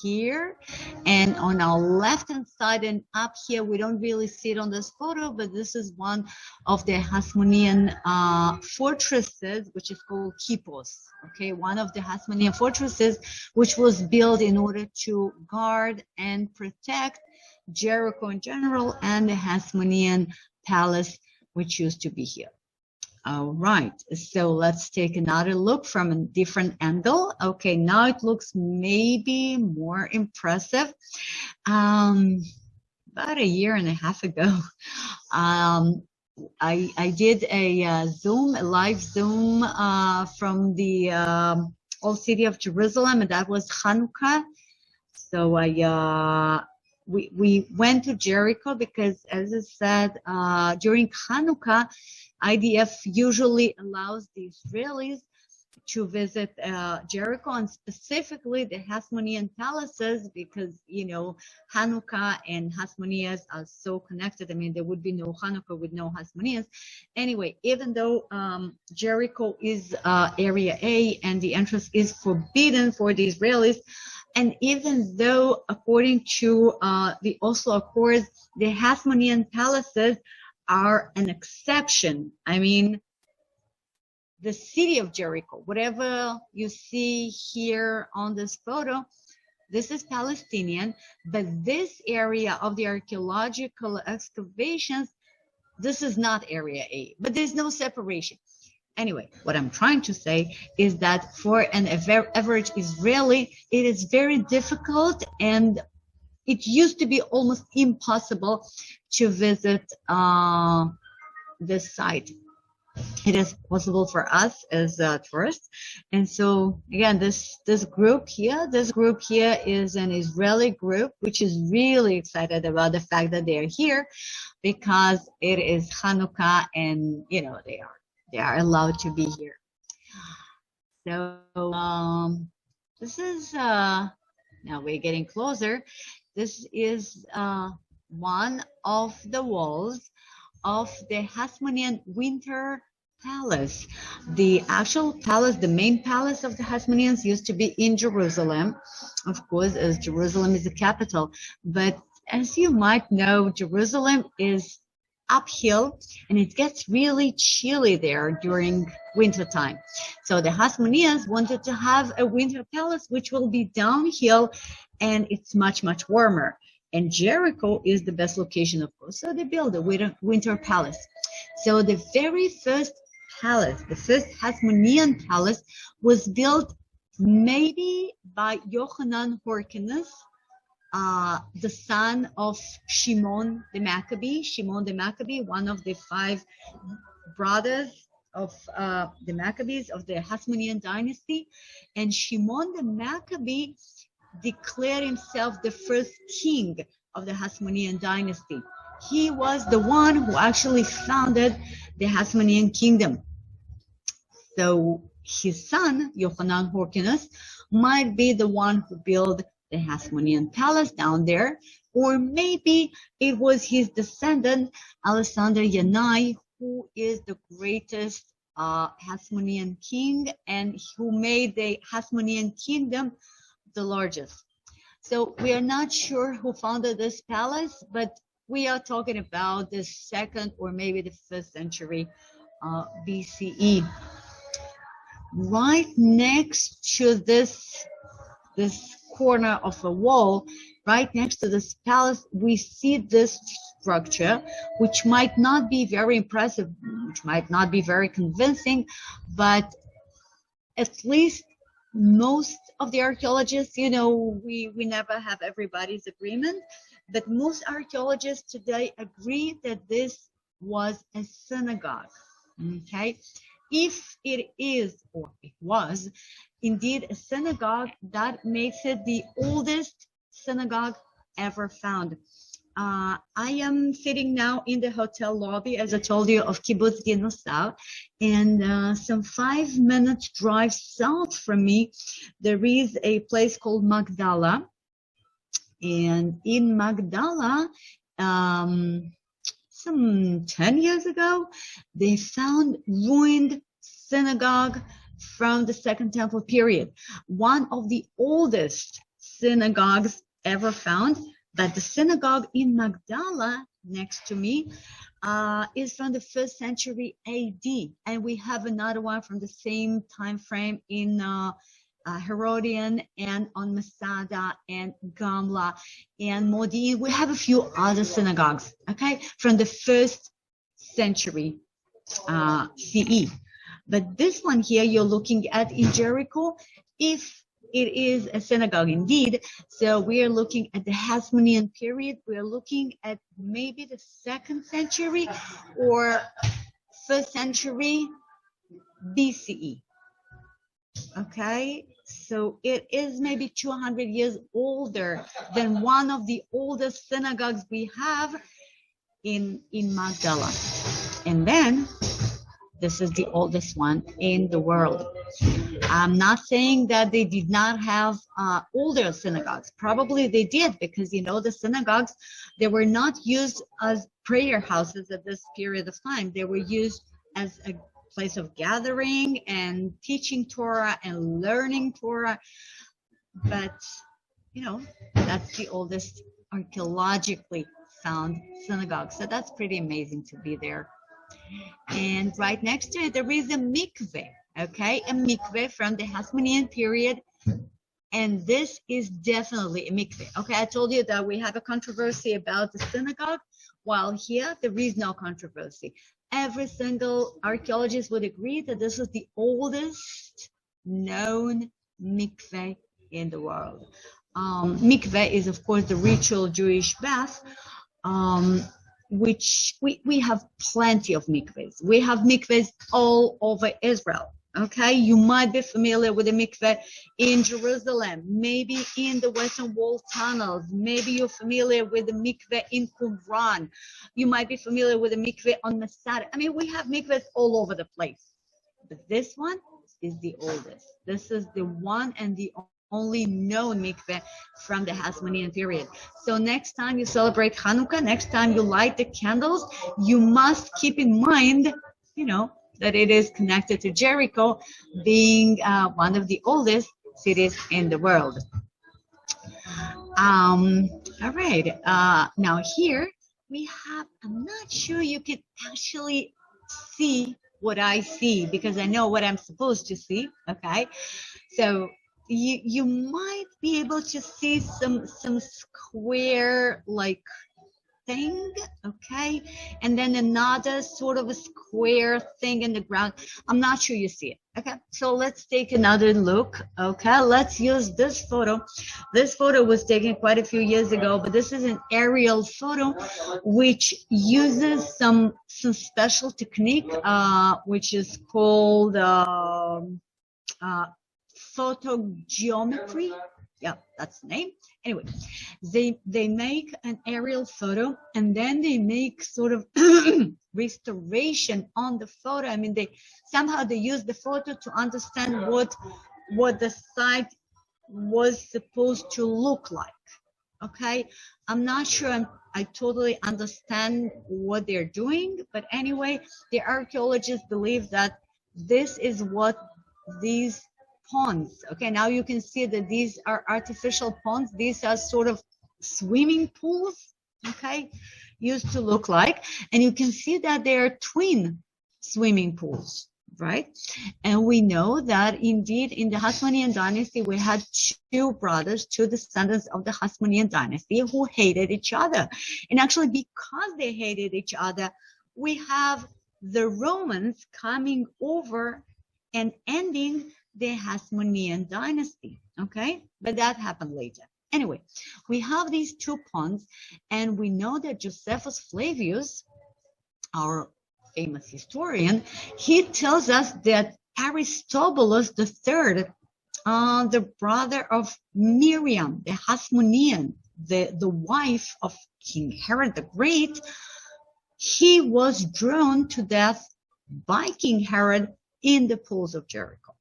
here, and on our left-hand side and up here, we don't really see it on this photo, but this is one of the Hasmonean fortresses, which is called Kipos. Okay, one of the Hasmonean fortresses, which was built in order to guard and protect Jericho in general and the Hasmonean palace, which used to be here. All right, so let's take another look from a different angle. Okay, now it looks maybe more impressive. About a year and a half ago, I did a live Zoom from the old city of Jerusalem, and that was Hanukkah. So we went to Jericho because, as I said, during Hanukkah, IDF usually allows the Israelis to visit Jericho, and specifically the Hasmonean palaces, because, you know, Hanukkah and Hasmoneans are so connected. I mean, there would be no Hanukkah with no Hasmoneans. Anyway, even though Jericho is Area A and the entrance is forbidden for the Israelis, and even though, according to the Oslo Accords, the Hasmonean palaces are an exception. I mean, the city of Jericho, whatever you see here on this photo, this is Palestinian, but this area of the archaeological excavations, this is not Area A, but there's no separation. Anyway, what I'm trying to say is that for an average Israeli, it is very difficult, and it used to be almost impossible to visit this site. It is possible for us as tourists. And so, again, this group here is an Israeli group, which is really excited about the fact that they are here, because it is Hanukkah, and, you know, they are allowed to be here. So this is, now we're getting closer. This is one of the walls of the Hasmonean Winter Palace. The actual palace, the main palace of the Hasmoneans, used to be in Jerusalem, of course, as Jerusalem is the capital. But as you might know, Jerusalem is uphill, and it gets really chilly there during winter time. So the Hasmoneans wanted to have a winter palace which will be downhill, and it's much, much warmer. And Jericho is the best location, of course. So they built a winter palace. So the very first palace, the first Hasmonean palace, was built maybe by Yochanan Horkinus, the son of Shimon the Maccabee. Shimon the Maccabee, one of the 5 brothers of the Maccabees of the Hasmonean dynasty. And Shimon the Maccabee declared himself the first king of the Hasmonean dynasty. He was the one who actually founded the Hasmonean Kingdom. So his son, Yochanan Horkinus, might be the one who built the Hasmonean palace down there, or maybe it was his descendant, Alexander Yanai, who is the greatest Hasmonean king, and who made the Hasmonean Kingdom the largest. So we are not sure who founded this palace, but we are talking about the 2nd or maybe the 5th century BCE. Right next to this corner of a wall, right next to this palace, we see this structure, which might not be very impressive, which might not be very convincing, but at least most of the archaeologists, you know, we never have everybody's agreement, but most archaeologists today agree that this was a synagogue. Okay, if it is, or it was indeed a synagogue, that makes it the oldest synagogue ever found. I am sitting now in the hotel lobby, as I told you, of Kibbutz Ginosar, and some 5 minutes drive south from me, there is a place called Magdala, And in Magdala, some 10 years ago, they found ruined synagogue from the Second Temple period. One of the oldest synagogues ever found, but the synagogue in Magdala, next to me, is from the 1st century AD. And we have another one from the same time frame in Herodian and on Masada and Gamla and Modi'in. We have a few other synagogues, okay, from the 1st century CE. But this one here you're looking at in Jericho, if it is a synagogue indeed. So we are looking at the Hasmonean period. We are looking at maybe the 2nd century or 1st century BCE. Okay, so it is maybe 200 years older than one of the oldest synagogues we have in Magdala. And then this is the oldest one in the world. I'm not saying that they did not have older synagogues. Probably they did, because the synagogues, they were not used as prayer houses at this period of time. They were used as a place of gathering and teaching Torah and learning Torah. But, that's the oldest archaeologically found synagogue. So that's pretty amazing to be there. And right next to it, there is a mikveh, okay? A mikveh from the Hasmonean period. And this is definitely a mikveh. Okay, I told you that we have a controversy about the synagogue, while here there is no controversy. Every single archaeologist would agree that this is the oldest known mikveh in the world. Mikveh is, of course, the ritual Jewish bath, which we have plenty of mikvehs. We have mikvehs all over Israel. Okay, you might be familiar with the mikveh in Jerusalem, maybe in the Western Wall tunnels. Maybe you're familiar with the mikveh in Qumran. You might be familiar with the mikveh on Masada. I mean, we have mikvehs all over the place. But this one is the oldest. This is the one and the only known mikveh from the Hasmonean period. So next time you celebrate Hanukkah, next time you light the candles, you must keep in mind, that it is connected to Jericho, being one of the oldest cities in the world. All right. Now here we have, I'm not sure you can actually see what I see, because I know what I'm supposed to see. Okay. So you might be able to see some square like thing, okay, and then another sort of a square thing in the ground. I'm not sure you see it. Okay, so let's take another look. Okay, let's use this photo. This photo was taken quite a few years ago, but this is an aerial photo which uses some special technique which is called photogeometry. Yeah, that's the name. Anyway, they make an aerial photo, and then they make sort of restoration on the photo. I mean, they use the photo to understand what the site was supposed to look like. Okay, I'm not sure I totally understand what they're doing, but anyway, the archaeologists believe that this is what these ponds. Okay, now you can see that these are artificial ponds. These are sort of swimming pools, okay, used to look like. And you can see that they are twin swimming pools, right? And we know that indeed in the Hasmonean dynasty, we had two brothers, two descendants of the Hasmonean dynasty who hated each other. And actually, because they hated each other, we have the Romans coming over and ending the Hasmonean dynasty, okay? But that happened later. Anyway, we have these two ponds, and we know that Josephus Flavius, our famous historian, he tells us that Aristobulus III, the brother of Miriam, the Hasmonean, the wife of King Herod the Great, he was drawn to death by King Herod in the pools of Jericho.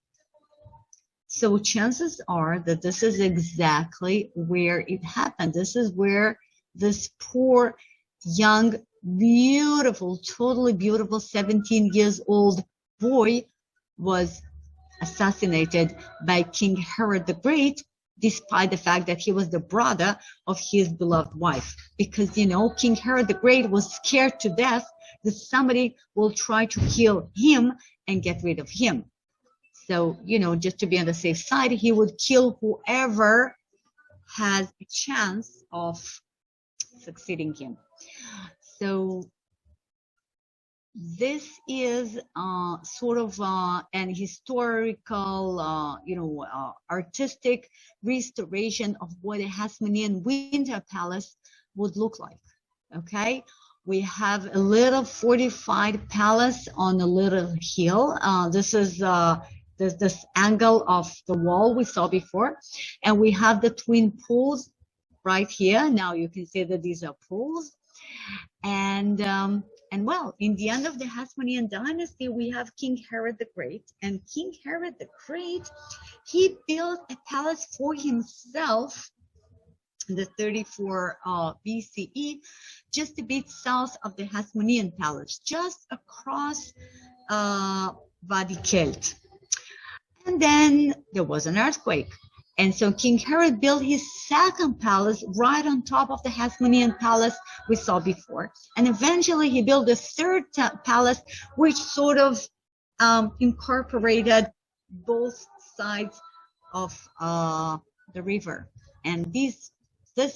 So chances are that this is exactly where it happened. This is where this poor, young, beautiful, totally beautiful 17 years old boy was assassinated by King Herod the Great, despite the fact that he was the brother of his beloved wife. Because, you know, King Herod the Great was scared to death that somebody will try to kill him and get rid of him. So, you know, just to be on the safe side, he would kill whoever has a chance of succeeding him. So this is sort of an historical, artistic restoration of what a Hasmonean winter palace would look like. Okay, we have a little fortified palace on a little hill. This is this angle of the wall we saw before, and we have the twin pools right here. Now you can see that these are pools, and well, in the end of the Hasmonean dynasty, we have King Herod the Great. And King Herod the Great, he built a palace for himself in the 34 BCE, just a bit south of the Hasmonean palace, just across Wadi Kelt. And then there was an earthquake. And so King Herod built his second palace right on top of the Hasmonean palace we saw before. And eventually he built the third palace, which sort of incorporated both sides of the river. And this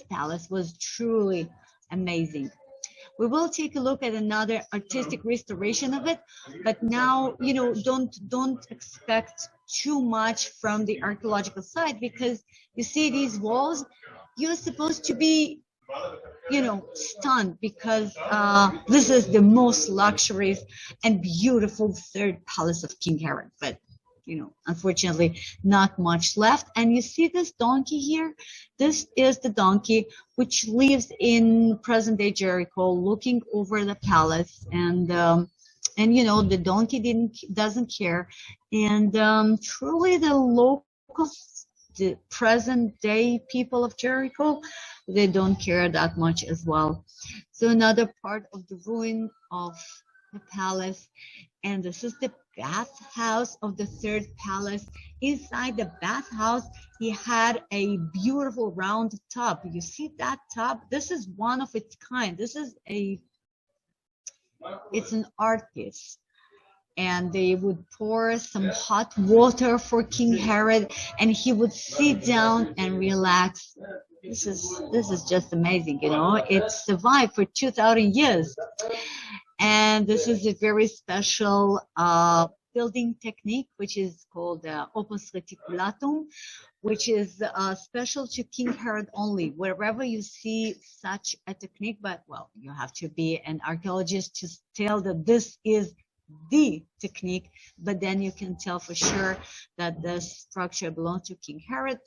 palace was truly amazing. We will take a look at another artistic restoration of it, but now, you know, don't expect too much from the archaeological side, because you see these walls, you're supposed to be, you know, stunned, because this is the most luxurious and beautiful third palace of King Herod. But, you know, unfortunately, not much left. And you see this donkey here? This is the donkey which lives in present-day Jericho, looking over the palace. And you know, the donkey doesn't care. And truly the locals, the present-day people of Jericho, they don't care that much as well. So another part of the ruin of the palace, and this is the bathhouse of the third palace. Inside the bathhouse, he had a beautiful round tub. You see that tub? This is one of its kind. This is it's an art piece. And they would pour some hot water for King Herod, and he would sit down and relax. This is just amazing, you know. It survived for 2,000 years. And this is a very special building technique, which is called opus reticulatum, which is special to King Herod only. Wherever you see such a technique, but, well, you have to be an archaeologist to tell that this is the technique, but then you can tell for sure that this structure belonged to King Herod.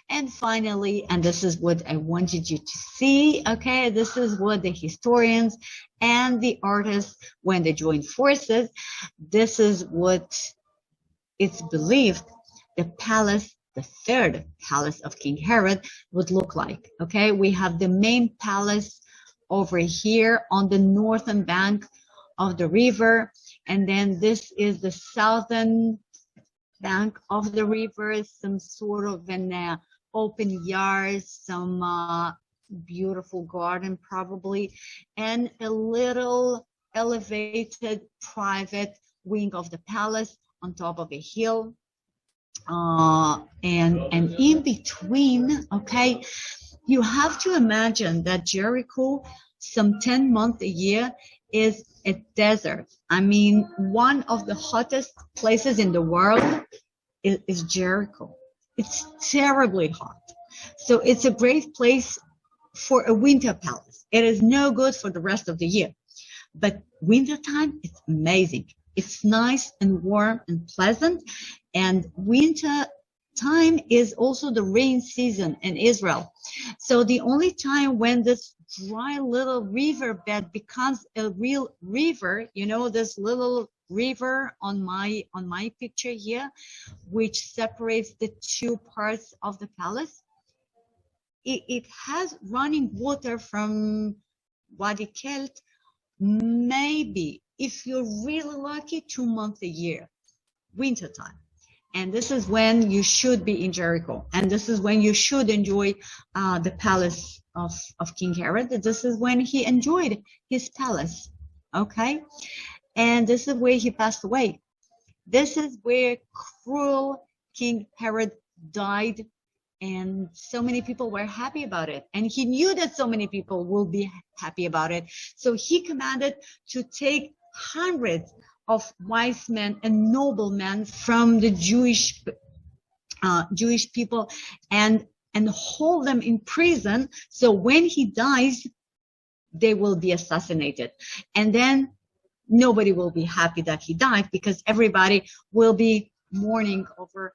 And finally, and this is what I wanted you to see, okay, this is what the historians and the artists, when they joined forces, this is what it's believed the palace, the third palace of King Herod, would look like. Okay, we have the main palace over here on the northern bank of the river, and then this is the southern bank of the river, some sort of an open yard, some beautiful garden probably, and a little elevated private wing of the palace on top of a hill. And in between, okay, you have to imagine that Jericho, some 10 months a year, is a desert. I mean, one of the hottest places in the world is Jericho. It's terribly hot. So it's a great place for a winter palace. It is no good for the rest of the year. But wintertime, it's amazing. It's nice and warm and pleasant. And winter time is also the rain season in Israel. So the only time when this dry little river bed becomes a real river, you know, this little river on my picture here, which separates the two parts of the palace. It has running water from Wadi Kelt, maybe, if you're really lucky, 2 months a year, wintertime. And this is when you should be in Jericho. And this is when you should enjoy the palace of King Herod. This is when he enjoyed his palace, okay? And this is where he passed away. This is where cruel King Herod died. And so many people were happy about it. And he knew that so many people will be happy about it. So he commanded to take hundreds of wise men and noblemen from the Jewish people and hold them in prison. So when he dies, they will be assassinated. And then nobody will be happy that he died, because everybody will be mourning over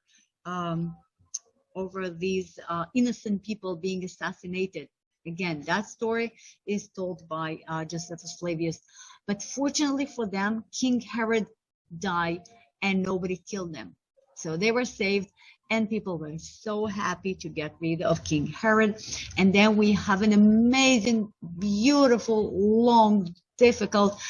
these innocent people being assassinated. Again, that story is told by Josephus Flavius. But fortunately for them, King Herod died and nobody killed them. So they were saved, and people were so happy to get rid of King Herod. And then we have an amazing, beautiful, long, difficult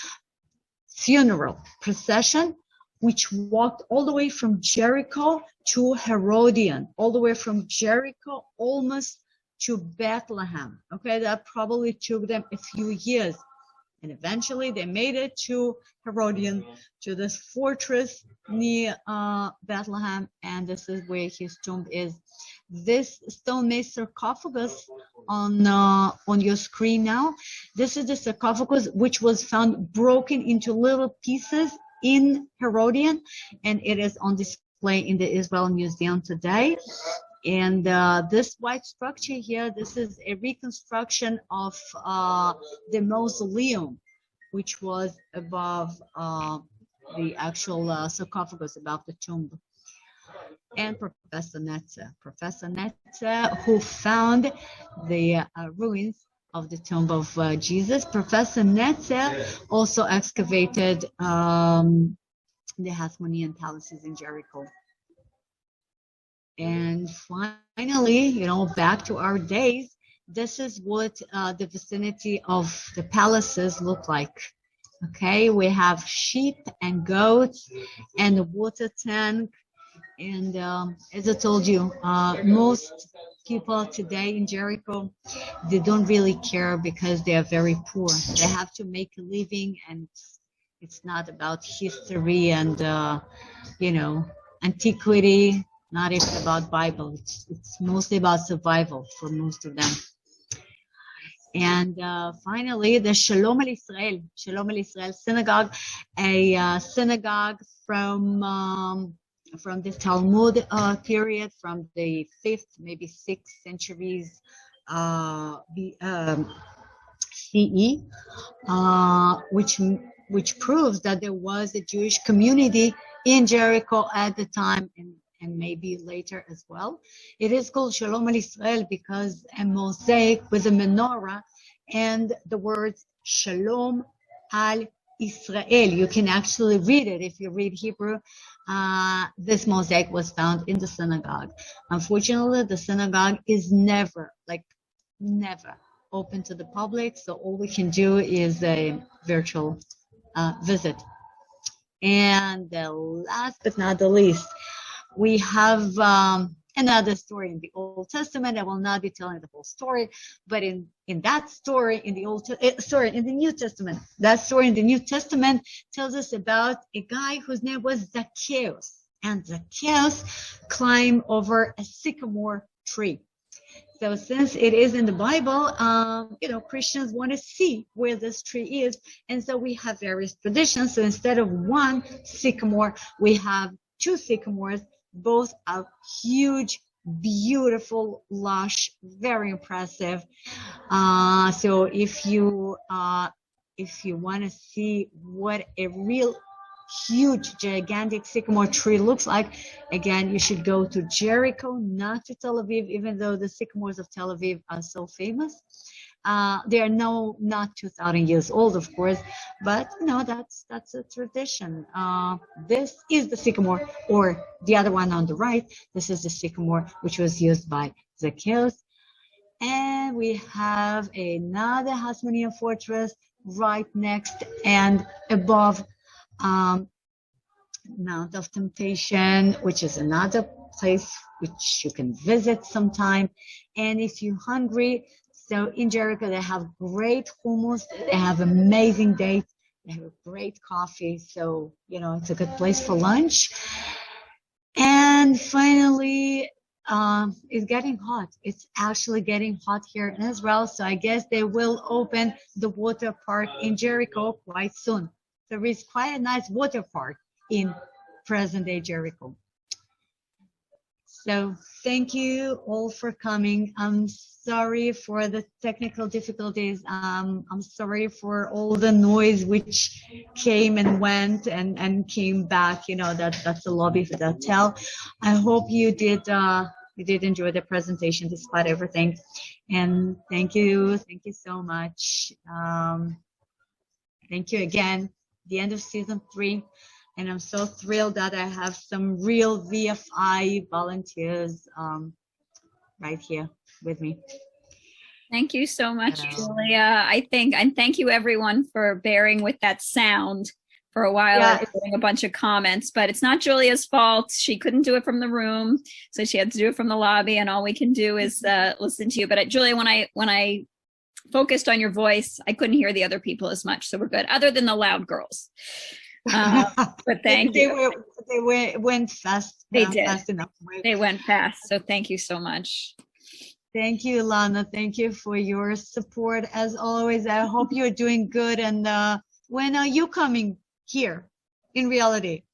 funeral procession, which walked all the way from Jericho to Herodian, all the way from Jericho almost to Bethlehem. Okay, that probably took them a few years. And eventually they made it to Herodian, to this fortress near Bethlehem, and this is where his tomb is. This stone-made sarcophagus on your screen now, this is the sarcophagus which was found broken into little pieces in Herodian, and it is on display in the Israel Museum today. And this white structure here, this is a reconstruction of the mausoleum, which was above the actual sarcophagus, above the tomb. And Professor Netzer, who found the ruins of the tomb of Jesus. Professor Netzer also excavated the Hasmonean palaces in Jericho. And finally, back to our days, this is what the vicinity of the palaces look like. Okay, we have sheep and goats and a water tank. And as I told you, most people today in Jericho, they don't really care because they are very poor. They have to make a living, and it's not about history and, antiquity. Not even about Bible. It's mostly about survival for most of them. And finally, the Shalom El Israel synagogue, a synagogue from the Talmud period, from the 5th, maybe 6th centuries CE, which proves that there was a Jewish community in Jericho at the time, and maybe later as well. It is called Shalom El Israel because a mosaic with a menorah and the words Shalom Al Israel. You can actually read it if you read Hebrew. This mosaic was found in the synagogue. Unfortunately, the synagogue is never open to the public, so all we can do is a virtual visit. And the last but not the least, we have another story in the Old Testament. I will not be telling the whole story, but in that story in the in the New Testament, that story in the New Testament tells us about a guy whose name was Zacchaeus, and Zacchaeus climbed over a sycamore tree. So since it is in the Bible, Christians want to see where this tree is, and so we have various traditions. So instead of one sycamore, we have two sycamores. Both are huge, beautiful, lush, very impressive. So if you want to see what a real huge, gigantic sycamore tree looks like, again, you should go to Jericho, not to Tel Aviv, even though the sycamores of Tel Aviv are so famous. They are not 2,000 years old, of course, but that's a tradition. This is the sycamore, or the other one on the right. This is the sycamore which was used by Zacchaeus. And we have another Hasmonean fortress right next and above Mount of Temptation, which is another place which you can visit sometime. And if you're hungry, so in Jericho, they have great hummus, they have amazing dates, they have great coffee. So, it's a good place for lunch. And finally, it's getting hot. It's actually getting hot here in Israel. So I guess they will open the water park in Jericho quite soon. There is quite a nice water park in present-day Jericho. So thank you all for coming. I'm sorry for the technical difficulties. I'm sorry for all the noise which came and went and came back. That's the lobby for the hotel. I hope you did enjoy the presentation despite everything. And thank you so much. Thank you again. The end of season 3. And I'm so thrilled that I have some real VFI volunteers right here with me. Thank you so much, Julia. And thank you everyone for bearing with that sound for a while. I was getting a bunch of comments, but it's not Julia's fault. She couldn't do it from the room, so she had to do it from the lobby, and all we can do is listen to you. But Julia, when I focused on your voice, I couldn't hear the other people as much, so we're good, other than the loud girls. But thank you. They went fast. They did. Fast enough. They went fast. So thank you so much. Thank you, Lana. Thank you for your support as always. I hope you're doing good. And when are you coming here in reality?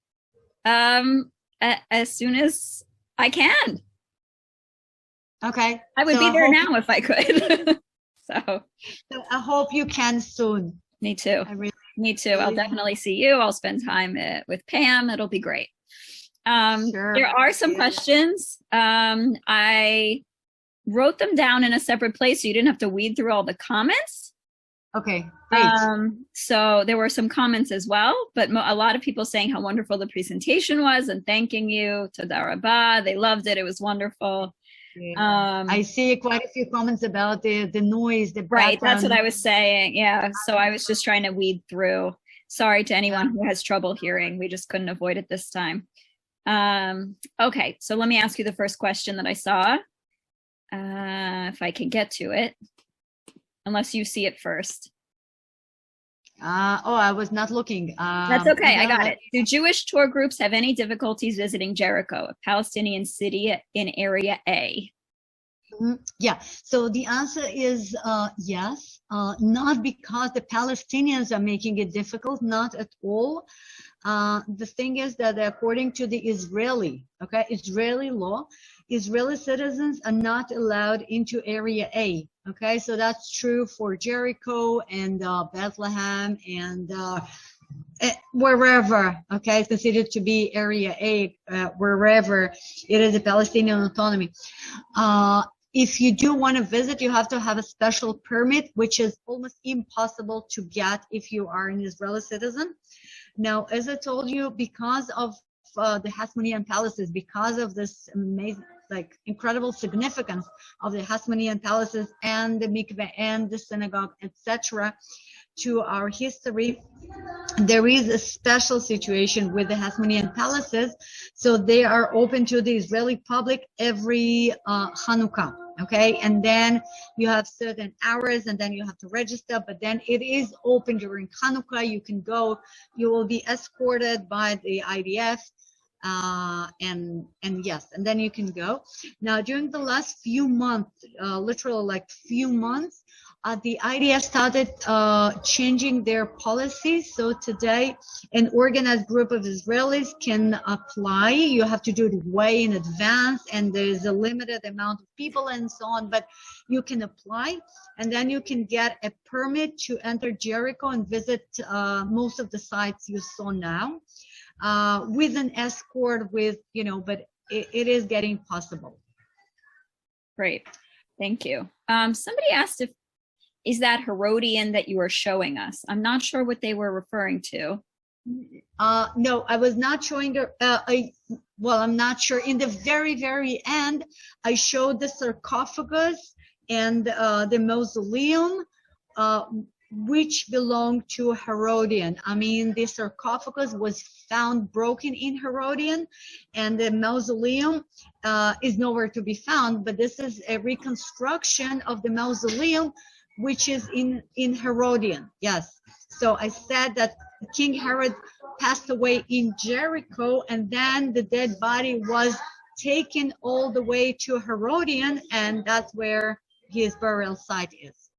As soon as I can. Okay. I would be there now if I could. So I hope you can soon. Me too. Me too. I'll definitely see you. I'll spend time with Pam. It'll be great. Sure. There are some questions. I wrote them down in a separate place so you didn't have to weed through all the comments. Okay, great. So there were some comments as well, but a lot of people saying how wonderful the presentation was and thanking you. Toda rabah. They loved it. It was wonderful. Yeah. I see quite a few comments about the noise, the background. Right, that's what I was saying. Yeah, so I was just trying to weed through. Sorry to anyone who has trouble hearing. We just couldn't avoid it this time. Okay, so let me ask you the first question that I saw. If I can get to it, unless you see it first. I was not looking. That's okay, I got it. Do Jewish tour groups have any difficulties visiting Jericho, a Palestinian city in Area A? Yeah, so the answer is yes, not because the Palestinians are making it difficult, not at all. The thing is that according to the Israeli law, Israeli citizens are not allowed into Area A. Okay, so that's true for Jericho and Bethlehem and wherever. Okay, it's considered to be Area A, wherever it is a Palestinian autonomy. If you do want to visit, you have to have a special permit, which is almost impossible to get if you are an Israeli citizen. Now, as I told you, because of the Hasmonean palaces, because of this amazing, incredible significance of the Hasmonean palaces and the mikveh and the synagogue, etc., to our history, there is a special situation with the Hasmonean palaces. So they are open to the Israeli public every Hanukkah. Okay, and then you have certain hours and then you have to register, but then it is open during Hanukkah. You can go, you will be escorted by the IDF, and yes, and then you can go. Now, during the last few months, literally few months, the IDF started changing their policies. So today, an organized group of Israelis can apply. You have to do it way in advance, and there's a limited amount of people and so on, but you can apply, and then you can get a permit to enter Jericho and visit most of the sites you saw now, with an escort, but it is getting possible. Great, thank you. Somebody asked is that Herodian that you are showing us? I'm not sure what they were referring to. No, I was not showing well, I'm not sure. In the very, very end, I showed the sarcophagus and the mausoleum, which belonged to Herodian. I mean, the sarcophagus was found broken in Herodian, and the mausoleum is nowhere to be found. But this is a reconstruction of the mausoleum, which is in Herodian. Yes. So I said that King Herod passed away in Jericho, and then the dead body was taken all the way to Herodian, and that's where his burial site is.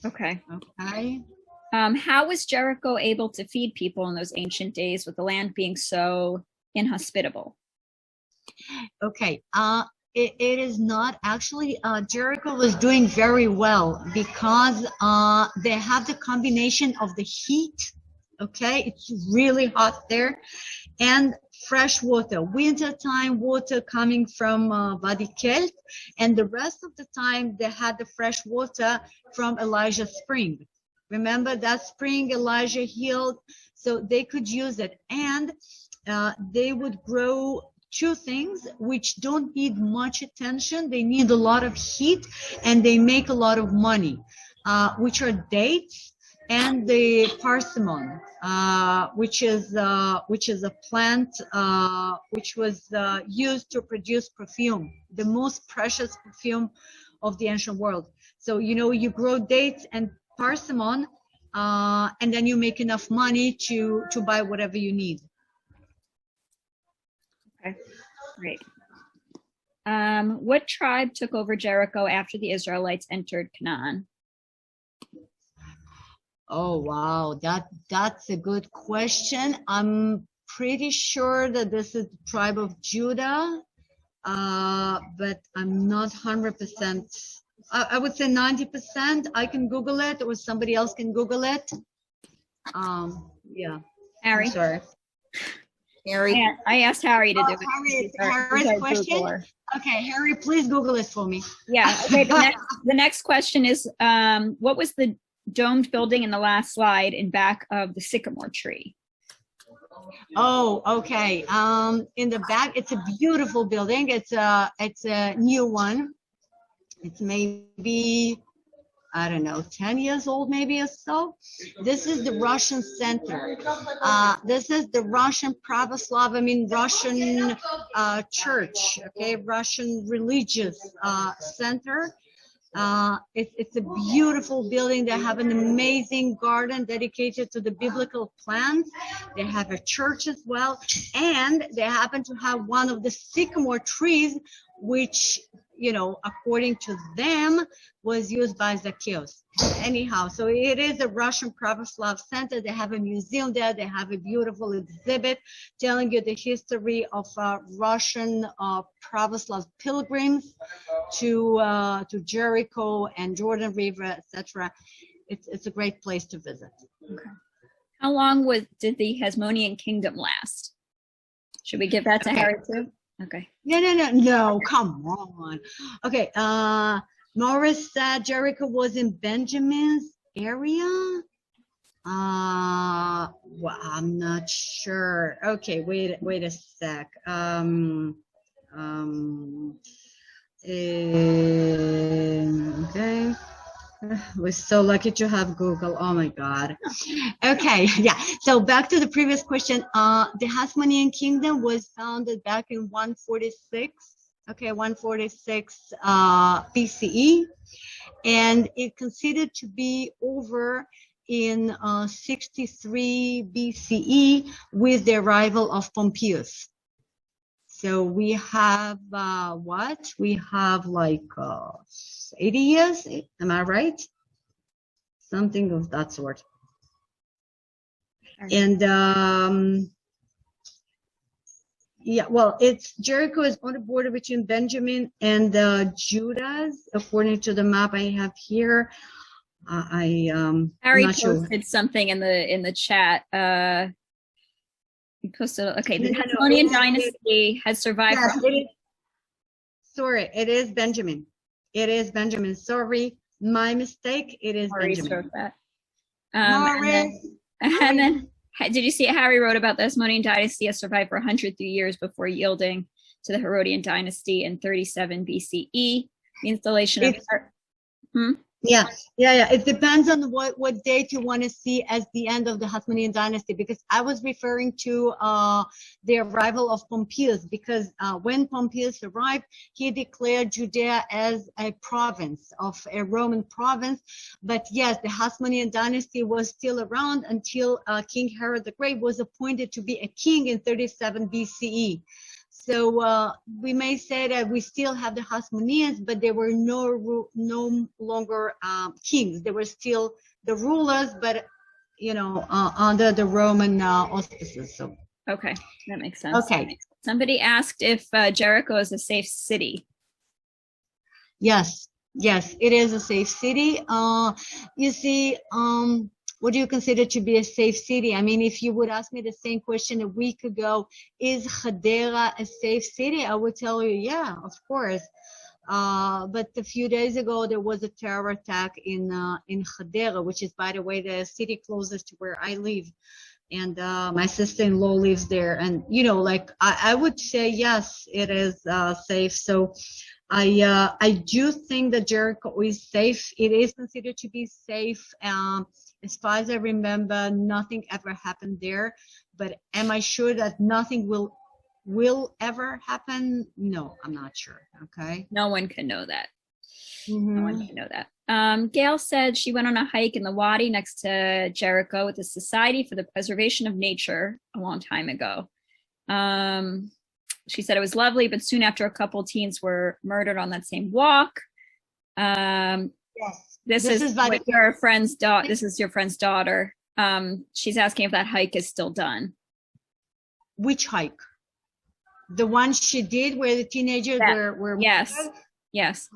Okay. Okay. How was Jericho able to feed people in those ancient days with the land being so inhospitable? Okay. It is not actually, Jericho was doing very well because they have the combination of the heat. Okay, it's really hot there, and fresh water, wintertime water coming from Wadi Kelt, and the rest of the time they had the fresh water from Elijah's spring. Remember that spring Elijah healed, so they could use it, and they would grow two things which don't need much attention. They need a lot of heat, and they make a lot of money, which are dates and the persimmon, which is a plant which was used to produce perfume, the most precious perfume of the ancient world. So you grow dates and persimmon, and then you make enough money to buy whatever you need. Okay, great. What tribe took over Jericho after the Israelites entered Canaan? Oh, wow. That's a good question. I'm pretty sure that this is the tribe of Judah, but I'm not 100%. I would say 90%. I can Google it, or somebody else can Google it. Yeah. Harry. I'm sorry. Harry. Yeah, I asked Harry to do it. Harry's question. Okay, Harry, please Google it for me. Yeah. Okay. The next question is, what was the domed building in the last slide in back of the sycamore tree? Oh, okay. In the back, it's a beautiful building. It's a new one. It's maybe, I don't know, 10 years old, maybe or so. This is the Russian center. This is the Russian Russian church, okay, Russian religious center. It's a beautiful building. They have an amazing garden dedicated to the biblical plants. They have a church as well, and they happen to have one of the sycamore trees, which, according to them, was used by Zacchaeus. Anyhow, so it is a Russian Pravoslav center. They have a museum there. They have a beautiful exhibit telling you the history of Russian Pravoslav pilgrims to Jericho and Jordan River, etc. It's a great place to visit. Okay. How long did the Hasmonean Kingdom last? Should we give that to Harry too? Okay. No, come on. Okay, Morris said Jericho was in Benjamin's area. Well, I'm not sure. Okay, wait a sec. Okay. We're so lucky to have Google. Oh my God. Okay, yeah. So back to the previous question. The Hasmonean Kingdom was founded back in 146. Okay, 146 BCE, and it considered to be over in 63 BCE with the arrival of Pompeius. So we have what? We have like 80 years, am I right? Something of that sort. And yeah, well, Jericho is on the border between Benjamin and Judah's, according to the map I have here. Harry posted something in the chat. He posted, okay, the Hasmonean dynasty has survived. Yes, it is Benjamin. It is Benjamin. Sorry, My mistake. It is Maurice Benjamin. wrote that. Maurice. And then, did you see Harry wrote about the Hasmonean dynasty has survived for 103 years before yielding to the Herodian dynasty in 37 BCE. The installation of... Yeah. It depends on what date you want to see as the end of the Hasmonean dynasty, because I was referring to the arrival of Pompeius, because when Pompeius arrived, he declared Judea as a province, of a Roman province. But yes, the Hasmonean dynasty was still around until King Herod the Great was appointed to be a king in 37 BCE. So we may say that we still have the Hasmoneans, but they were no longer kings. They were still the rulers, but under the Roman auspices. So okay, that makes sense. Okay. Somebody asked if Jericho is a safe city. Yes, it is a safe city. You see, what do you consider to be a safe city? I mean, if you would ask me the same question a week ago, is Hadera a safe city? I would tell you, yeah, of course. But a few days ago, there was a terror attack in Hadera, which is, by the way, the city closest to where I live. And my sister-in-law lives there. And, I would say, yes, it is safe. So I do think that Jericho is safe. It is considered to be safe. As far as I remember, nothing ever happened there. But am I sure that nothing will ever happen? No, I'm not sure. Okay. No one can know that. Mm-hmm. No one can know that. Gail said she went on a hike in the Wadi next to Jericho with the Society for the Preservation of Nature a long time ago. She said it was lovely, but soon after, a couple teens were murdered on that same walk. Yes. This is your friend's daughter. This is your friend's daughter. She's asking if that hike is still done. Which hike? The one she did where the teenagers were yes. murdered? Yes.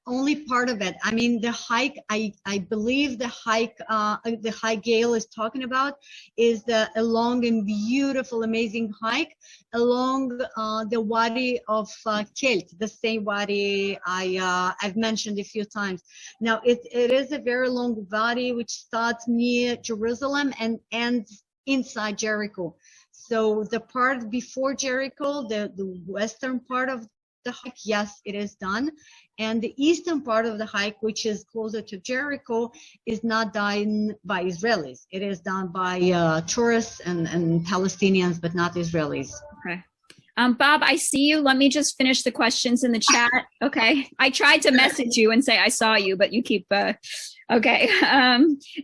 Only part of it. I mean, the hike, I believe the hike Gail is talking about is a long and beautiful, amazing hike along the Wadi of Kelt, the same Wadi I've mentioned a few times. Now, it is a very long Wadi which starts near Jerusalem and ends inside Jericho. So the part before Jericho, the western part of the hike, yes, it is done. And the eastern part of the hike, which is closer to Jericho, is not done by Israelis. It is done by tourists and Palestinians, but not Israelis. Okay. Bob, I see you. Let me just finish the questions in the chat. Okay. I tried to message you and say I saw you, but you keep, okay.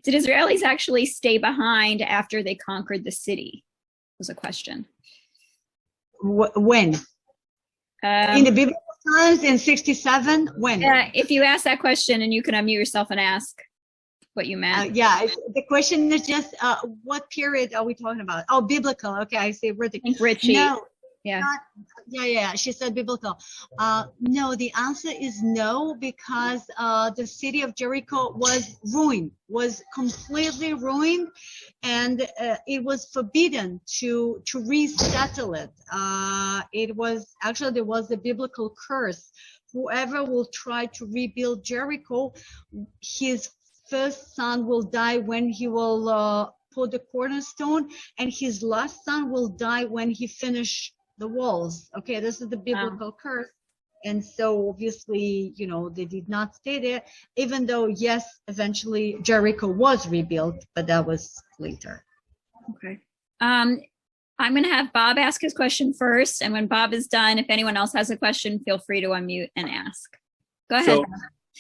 Did Israelis actually stay behind after they conquered the city? Was a question. When? In the biblical times, in 67, when? If you ask that question, and you can unmute yourself and ask what you meant. The question is just what period are we talking about? Oh, biblical. Okay, I see. Richie. No. Yeah. She said biblical. No, the answer is no, because the city of Jericho was ruined, was completely ruined, and it was forbidden to resettle it. It was actually, there was a biblical curse. Whoever will try to rebuild Jericho, his first son will die when he will put the cornerstone, and his last son will die when he finish the walls. Okay, this is the biblical curse. And so obviously, they did not stay there, even though, yes, eventually Jericho was rebuilt, but that was later. Okay. I'm going to have Bob ask his question first. And when Bob is done, if anyone else has a question, feel free to unmute and ask. Go ahead. So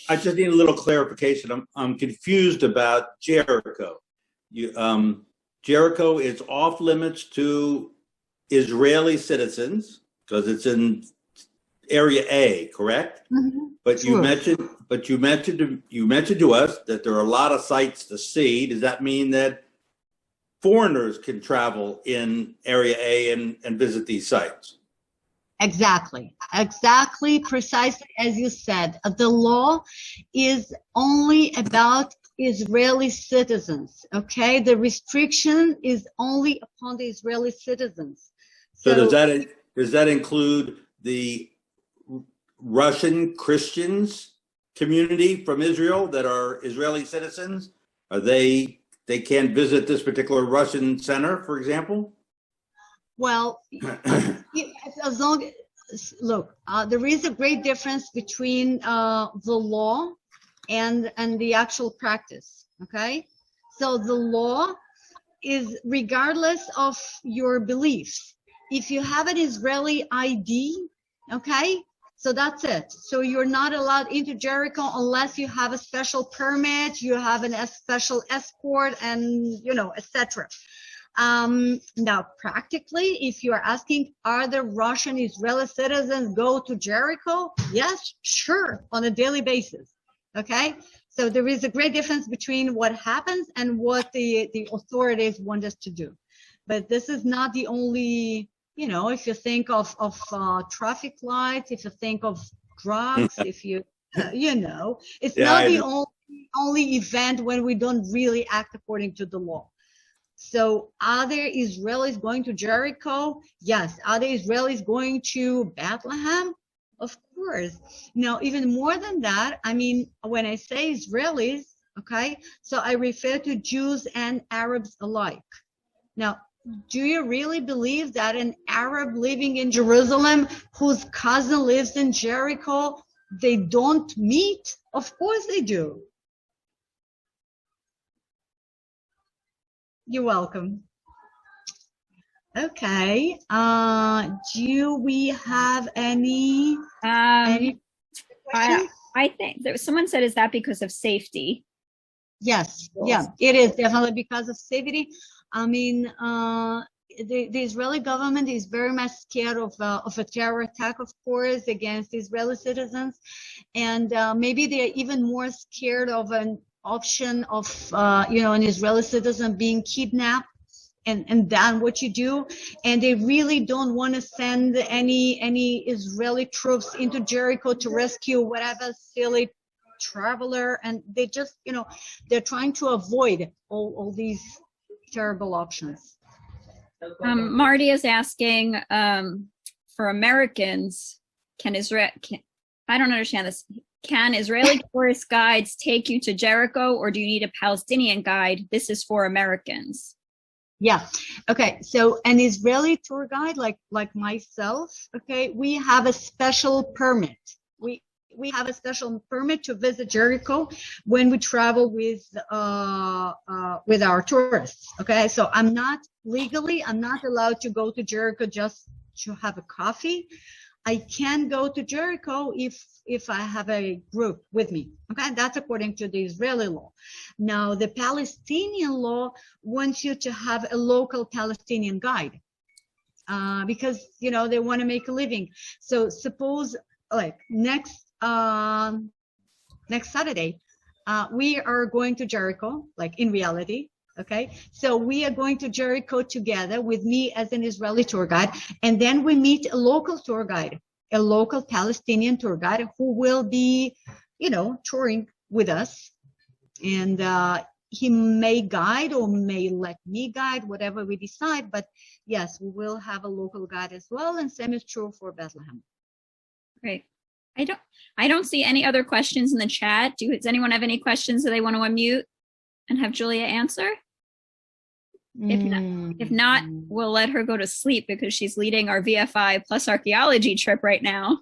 I just need a little clarification. I'm confused about Jericho. Jericho is off limits to Israeli citizens because it's in Area A, correct? Mm-hmm. But sure. you mentioned to us that there are a lot of sites to see. Does that mean that foreigners can travel in Area A and visit these sites? Exactly, precisely as you said. The law is only about Israeli citizens, okay? The restriction is only upon the Israeli citizens. So does that include the Russian Christians community from Israel that are Israeli citizens? Are they can't visit this particular Russian center, for example? Well, as long look, there is a great difference between the law and the actual practice. Okay, so the law is regardless of your beliefs. If you have an Israeli ID, okay, so that's it. So you're not allowed into Jericho unless you have a special permit, you have a special escort, and etc. Now, practically, if you are asking, are the Russian Israeli citizens go to Jericho? Yes, sure, on a daily basis. Okay, so there is a great difference between what happens and what the authorities want us to do. But this is not the only, if you think of traffic lights, if you think of drugs, if you, it's not the only event when we don't really act according to the law. So are there Israelis going to Jericho? Yes. Are there Israelis going to Bethlehem? Of course. Now, even more than that, I mean, when I say Israelis, okay, so I refer to Jews and Arabs alike. Now, do you really believe that an Arab living in Jerusalem whose cousin lives in Jericho, they don't meet? Of course they do. You're welcome. Okay. Do we have any questions? I think there was someone said, is that because of safety? Yes. Yeah, it is definitely because of safety. I mean, the Israeli government is very much scared of a terror attack, of course, against Israeli citizens, and maybe they're even more scared of an option of an Israeli citizen being kidnapped, and then what you do, and they really don't want to send any Israeli troops into Jericho to rescue whatever silly traveler, and they just they're trying to avoid all these terrible options. Marty is asking, for Americans, I don't understand this. Can Israeli tourist guides take you to Jericho, or do you need a Palestinian guide? This is for Americans. Yeah. Okay. So an Israeli tour guide, like myself, okay, we have a special permit. We have a special permit to visit Jericho when we travel with our tourists. Okay. So I'm not allowed to go to Jericho just to have a coffee. I can go to Jericho if I have a group with me. Okay, that's according to the Israeli law. Now, the Palestinian law wants you to have a local Palestinian guide because they want to make a living. So suppose like next Saturday, we are going to Jericho, like in reality. Okay, so we are going to Jericho together with me as an Israeli tour guide, and then we meet a local tour guide, a local Palestinian tour guide who will be, touring with us, and he may guide or may let me guide, whatever we decide. But yes, we will have a local guide as well, and same is true for Bethlehem. Great. I don't see any other questions in the chat. Does anyone have any questions that they want to unmute and have Julia answer? If not, we'll let her go to sleep because she's leading our VFI plus archaeology trip right now.